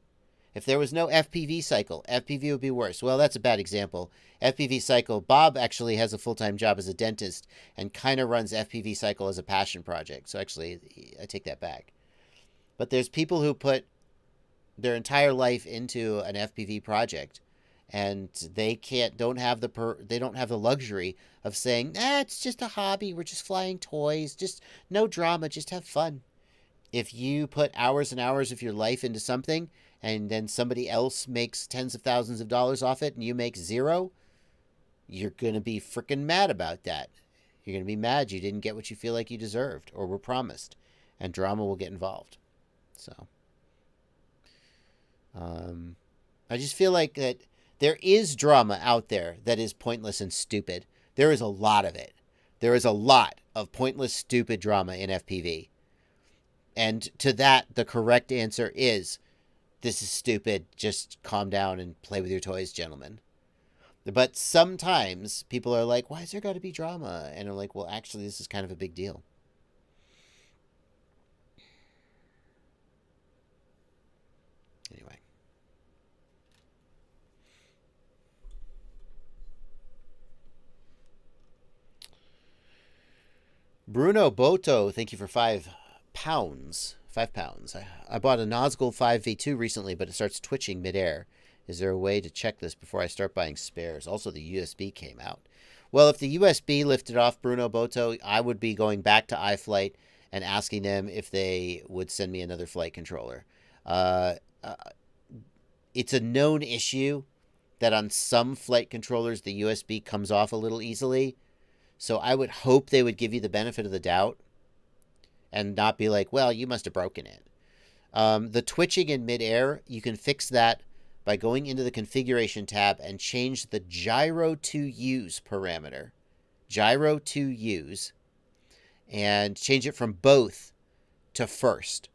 If there was no FPV cycle, FPV would be worse. Well, that's a bad example. FPV cycle, Bob actually has a full-time job as a dentist and kind of runs FPV cycle as a passion project. So actually, I take that back. But there's people who put their entire life into an FPV project, and they don't have the luxury of saying, it's just a hobby. We're just flying toys. Just no drama. Just have fun. If you put hours and hours of your life into something, and then somebody else makes tens of thousands of dollars off it, and you make zero, you're going to be freaking mad about that. You're going to be mad you didn't get what you feel like you deserved or were promised, and drama will get involved. So, I just feel like that there is drama out there that is pointless and stupid. There is a lot of it. There is a lot of pointless, stupid drama in FPV. And to that, the correct answer is, this is stupid. Just calm down and play with your toys, gentlemen. But sometimes people are like, why is there got to be drama? And I'm like, well, actually, this is kind of a big deal. Anyway. Bruno Boto, thank you for £5. £5. I bought a Nazgul 5v2 recently, but it starts twitching midair. Is there a way to check this before I start buying spares? Also, the USB came out. Well, if the USB lifted off, Bruno Boto, I would be going back to iFlight and asking them if they would send me another flight controller. It's a known issue that on some flight controllers, the USB comes off a little easily. So I would hope they would give you the benefit of the doubt and not be like, well, you must have broken it. The twitching in midair, you can fix that by going into the configuration tab and change the gyro to use parameter. Gyro to use. And change it from both to first.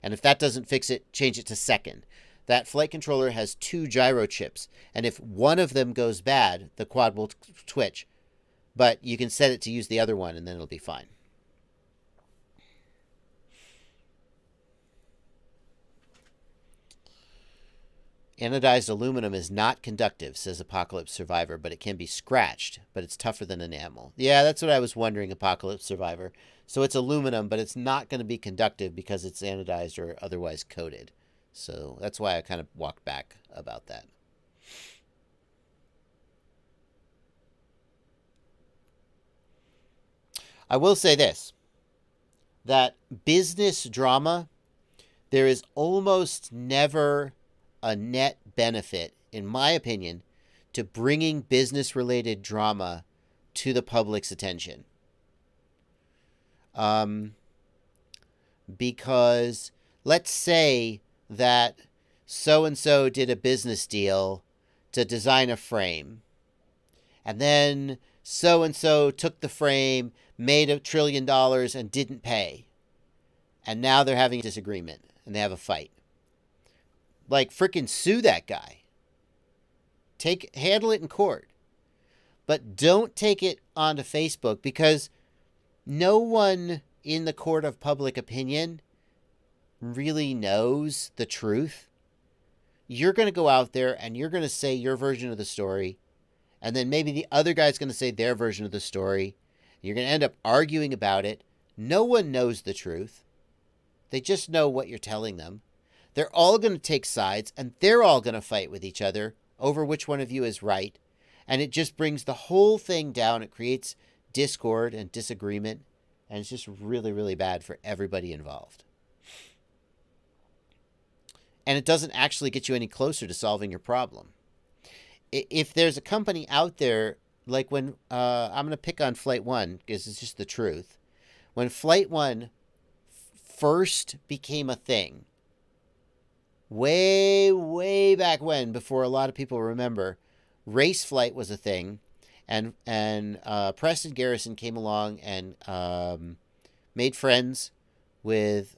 And if that doesn't fix it, change it to second. That flight controller has 2 gyro chips. And if one of them goes bad, the quad will twitch. But you can set it to use the other one, and then it'll be fine. Anodized aluminum is not conductive, says Apocalypse Survivor, but it can be scratched, but it's tougher than enamel. Yeah, that's what I was wondering, Apocalypse Survivor. So it's aluminum, but it's not going to be conductive because it's anodized or otherwise coated. So that's why I kind of walked back about that. I will say this, that business drama, there is almost never a net benefit, in my opinion, to bringing business-related drama to the public's attention. Because let's say that so-and-so did a business deal to design a frame, and then so-and-so took the frame, made $1 trillion, and didn't pay. And now they're having a disagreement, and they have a fight. Like, freaking sue that guy. Handle it in court. But don't take it onto Facebook, because no one in the court of public opinion really knows the truth. You're going to go out there and you're going to say your version of the story, and then maybe the other guy's going to say their version of the story. You're going to end up arguing about it. No one knows the truth. They just know what you're telling them. They're all going to take sides, and they're all going to fight with each other over which one of you is right. And it just brings the whole thing down. It creates discord and disagreement, and it's just really, really bad for everybody involved. And it doesn't actually get you any closer to solving your problem. If there's a company out there, like when, I'm going to pick on Flight 1, because it's just the truth. When Flight 1 first became a thing, way, way back when, before a lot of people remember, race flight was a thing, and Preston Garrison came along and made friends with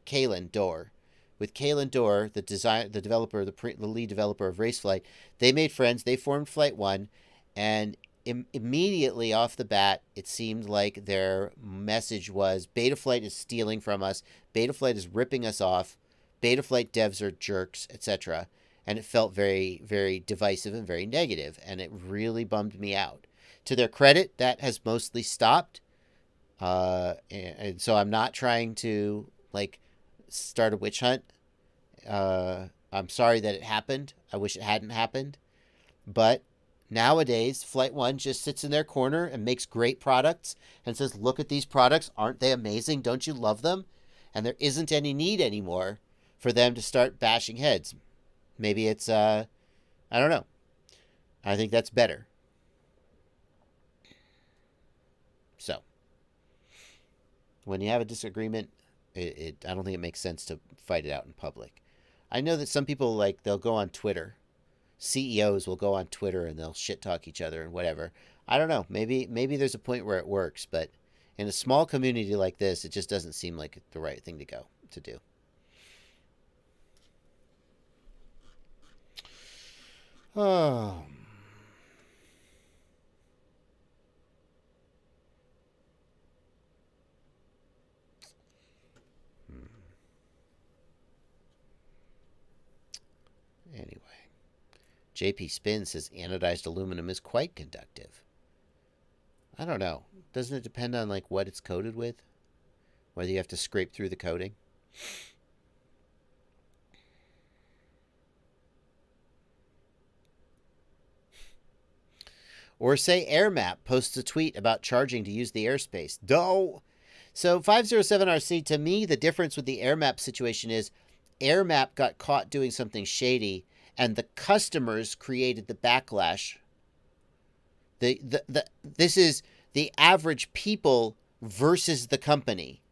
Kalen Dorr, with Kalen Dorr, the developer, the lead developer of Raceflight. They made friends. They formed Flight One, and immediately off the bat, it seemed like their message was Betaflight is stealing from us. Betaflight is ripping us off. Betaflight devs are jerks, etc. And it felt very, very divisive and very negative, and it really bummed me out. To their credit, that has mostly stopped. And so I'm not trying to start a witch hunt. I'm sorry that it happened. I wish it hadn't happened. But nowadays, Flight One just sits in their corner and makes great products and says, look at these products. Aren't they amazing? Don't you love them? And there isn't any need anymore for them to start bashing heads. Maybe it's, I don't know. I think that's better. So, when you have a disagreement, I don't think it makes sense to fight it out in public. I know that some people, they'll go on Twitter. CEOs will go on Twitter and they'll shit talk each other and whatever. I don't know. Maybe there's a point where it works, but in a small community like this, it just doesn't seem like the right thing to do. Oh. Anyway, JP Spin says anodized aluminum is quite conductive. I don't know. Doesn't it depend on what it's coated with? Whether you have to scrape through the coating? Or say AirMap posts a tweet about charging to use the airspace. No. So 507RC, to me, the difference with the AirMap situation is AirMap got caught doing something shady, and the customers created the backlash. This is the average people versus the company.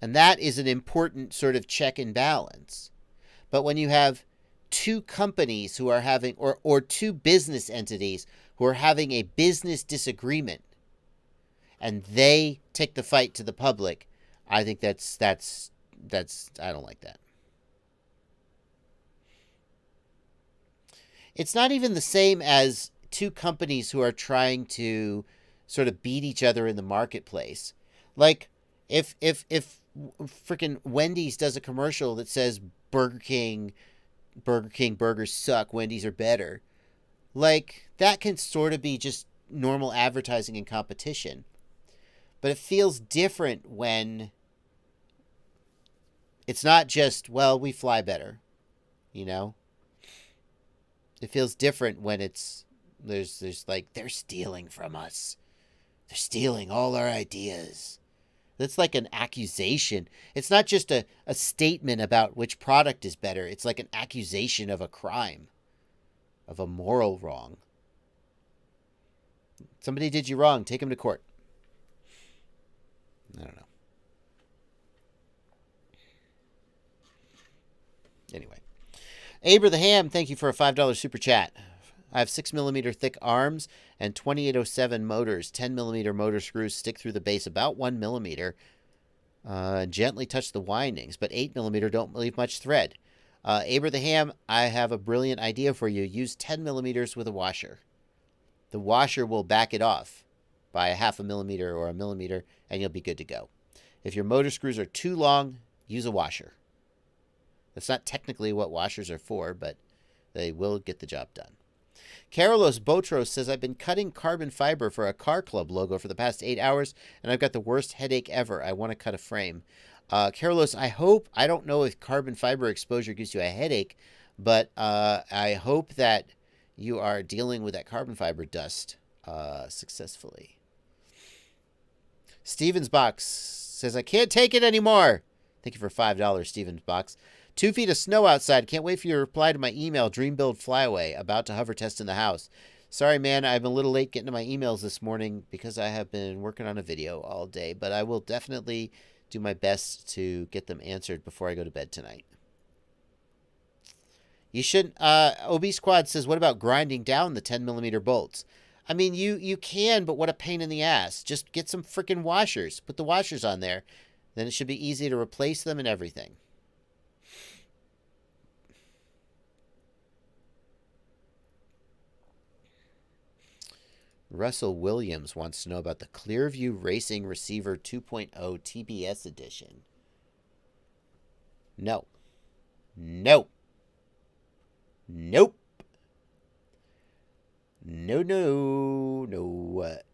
And that is an important sort of check and balance. But when you have two companies who are having, or two business entities who are having a business disagreement, and they take the fight to the public, I think that's I don't like that. It's not even the same as two companies who are trying to sort of beat each other in the marketplace. Like if freaking Wendy's does a commercial that says Burger King burgers suck, Wendy's are better. That can sort of be just normal advertising and competition. But it feels different when it's not just, well, we fly better, It feels different when there's they're stealing from us. They're stealing all our ideas. That's like an accusation. It's not just a statement about which product is better. It's like an accusation of a crime, of a moral wrong. Somebody did you wrong. Take him to court. I don't know. Anyway. Aber the Ham, thank you for a $5 super chat. I have 6mm thick arms and 2807 motors. 10mm motor screws stick through the base about 1mm. Gently touch the windings, but 8mm don't leave much thread. Aber the Ham, I have a brilliant idea for you. Use 10mm with a washer. The washer will back it off by a 0.5 millimeter or 1 millimeter, and you'll be good to go. If your motor screws are too long, use a washer. That's not technically what washers are for, but they will get the job done. Carlos Botros says, I've been cutting carbon fiber for a car club logo for the past 8 hours, and I've got the worst headache ever. I want to cut a frame. Carlos, I don't know if carbon fiber exposure gives you a headache, but I hope that you are dealing with that carbon fiber dust successfully. Stevens Box says, I can't take it anymore. Thank you for $5, Stevens Box. 2 feet of snow outside. Can't wait for your reply to my email, Dream Build Flyaway, about to hover test in the house. Sorry, man, I'm a little late getting to my emails this morning because I have been working on a video all day, but I will definitely do my best to get them answered before I go to bed tonight. You shouldn't, OB Squad says, what about grinding down the 10mm bolts? I mean, you can, but what a pain in the ass. Just get some freaking washers. Put the washers on there. Then it should be easy to replace them and everything. Russell Williams wants to know about the Clearview Racing Receiver 2.0 TBS edition. No. No. Nope. No.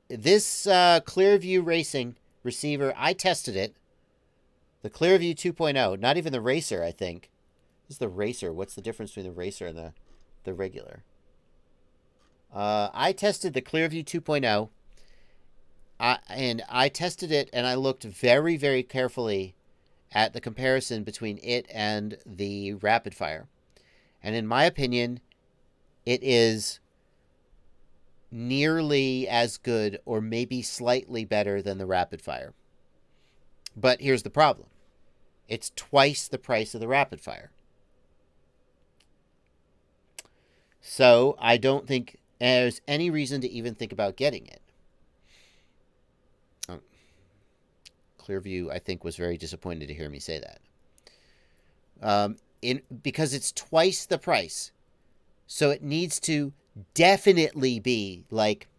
This Clearview Racing receiver, I tested it. The Clearview 2.0, not even the Racer, I think. This is the Racer. What's the difference between the Racer and the regular? I tested the Clearview 2.0, and I tested it, and I looked very, very carefully at the comparison between it and the Rapid Fire. And in my opinion, it is nearly as good or maybe slightly better than the Rapid Fire. But here's the problem. It's twice the price of the Rapid Fire. So I don't think there's any reason to even think about getting it. Clearview, I think, was very disappointed to hear me say that. Because it's twice the price. So it needs to definitely be like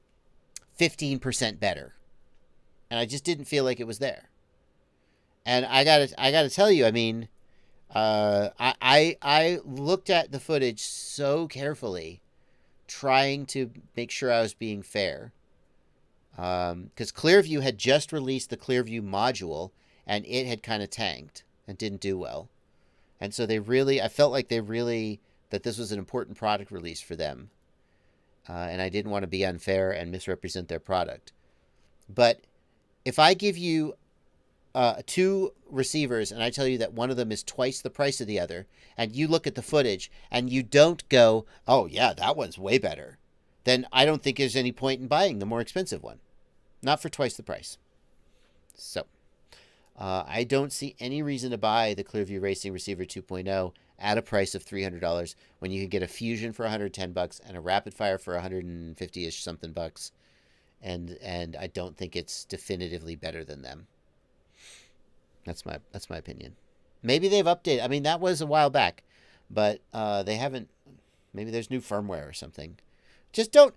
15% better. And I just didn't feel like it was there. And I gotta tell you, I mean, I looked at the footage so carefully, trying to make sure I was being fair. Because Clearview had just released the Clearview module, and it had kind of tanked and didn't do well. And so I felt like that this was an important product release for them. And I didn't want to be unfair and misrepresent their product. But if I give you two receivers and I tell you that one of them is twice the price of the other, and you look at the footage and you don't go, oh yeah, that one's way better, then I don't think there's any point in buying the more expensive one. Not for twice the price. So, I don't see any reason to buy the Clearview Racing Receiver 2.0 at a price of $300 when you can get a Fusion for $110 and a Rapid Fire for $150-ish something bucks. And I don't think it's definitively better than them. That's my opinion. Maybe they've updated. I mean, that was a while back, but they haven't. Maybe there's new firmware or something. No.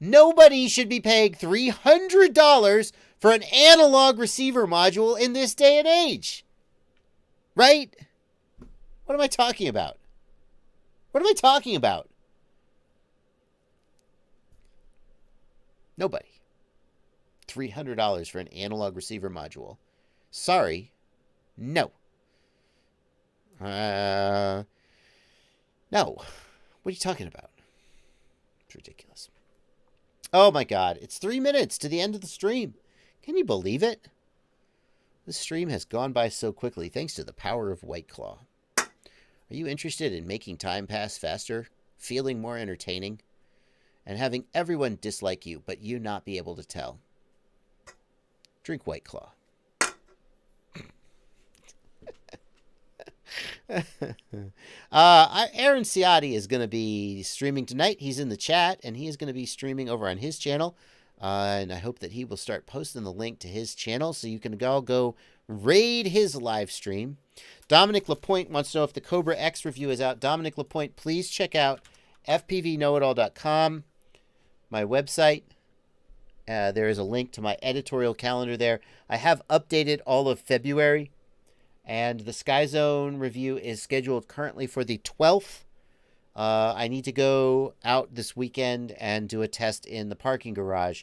Nobody should be paying $300 for an analog receiver module in this day and age. Right? What am I talking about? Nobody. $300 for an analog receiver module. Sorry. No. No. What are you talking about? It's ridiculous. Oh my God. It's 3 minutes to the end of the stream. Can you believe it? This stream has gone by so quickly thanks to the power of White Claw. Are you interested in making time pass faster, feeling more entertaining, and having everyone dislike you, but you not be able to tell? Drink White Claw. Aaron Ciotti is going to be streaming tonight. He's in the chat, and he is going to be streaming over on his channel. And I hope that he will start posting the link to his channel so you can all go raid his live stream. Dominic Lapointe wants to know if the Cobra X review is out. Dominic Lapointe, please check out fpvknowitall.com, my website. There is a link to my editorial calendar there. I have updated all of February, and the Sky Zone review is scheduled currently for the 12th. I need to go out this weekend and do a test in the parking garage.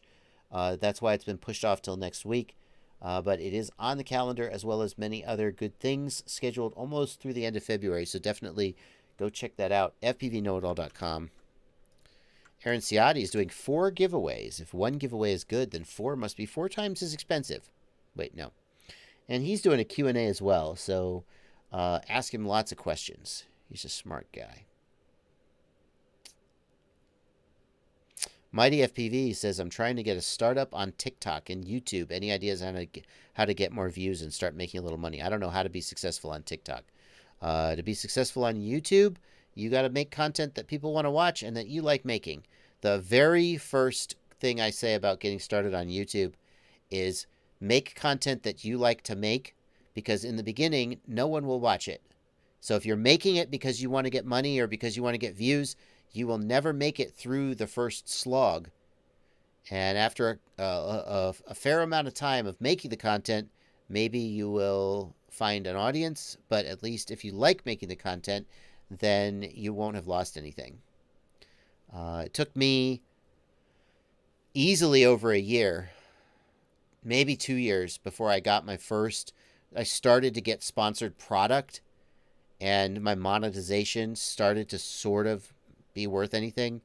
That's why it's been pushed off till next week. But it is on the calendar, as well as many other good things scheduled almost through the end of February. So definitely go check that out. fpvknowitall.com. Aaron Ciotti is doing 4 giveaways. If one giveaway is good, then 4 must be 4 times as expensive. Wait, no. And he's doing a Q&A as well, so ask him lots of questions. He's a smart guy. Mighty FPV says, I'm trying to get a startup on TikTok and YouTube. Any ideas on how to get more views and start making a little money? I don't know how to be successful on TikTok. To be successful on YouTube, you got to make content that people want to watch and that you like making. The very first thing I say about getting started on YouTube is make content that you like to make, because in the beginning, no one will watch it. So if you're making it because you want to get money or because you want to get views, you will never make it through the first slog. And after a fair amount of time of making the content, maybe you will find an audience, but at least if you like making the content, then you won't have lost anything. It took me easily over a year, maybe 2 years, before I got I started to get sponsored product, and my monetization started to sort of be worth anything.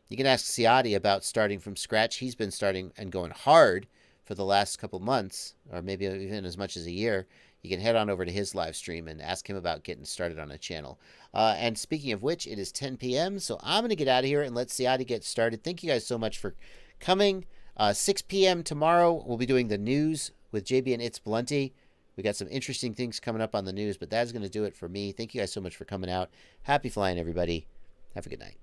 You can ask Siati about starting from scratch. He's been starting and going hard for the last couple months, or maybe even as much as a year. You can head on over to his live stream and ask him about getting started on a channel. And speaking of which, it is 10 p.m., so I'm going to get out of here and let Siati get started. Thank you guys so much for coming. 6 p.m. tomorrow, we'll be doing the news with JB and It's Blunty. We got some interesting things coming up on the news, but that's going to do it for me. Thank you guys so much for coming out. Happy flying, everybody. Have a good night.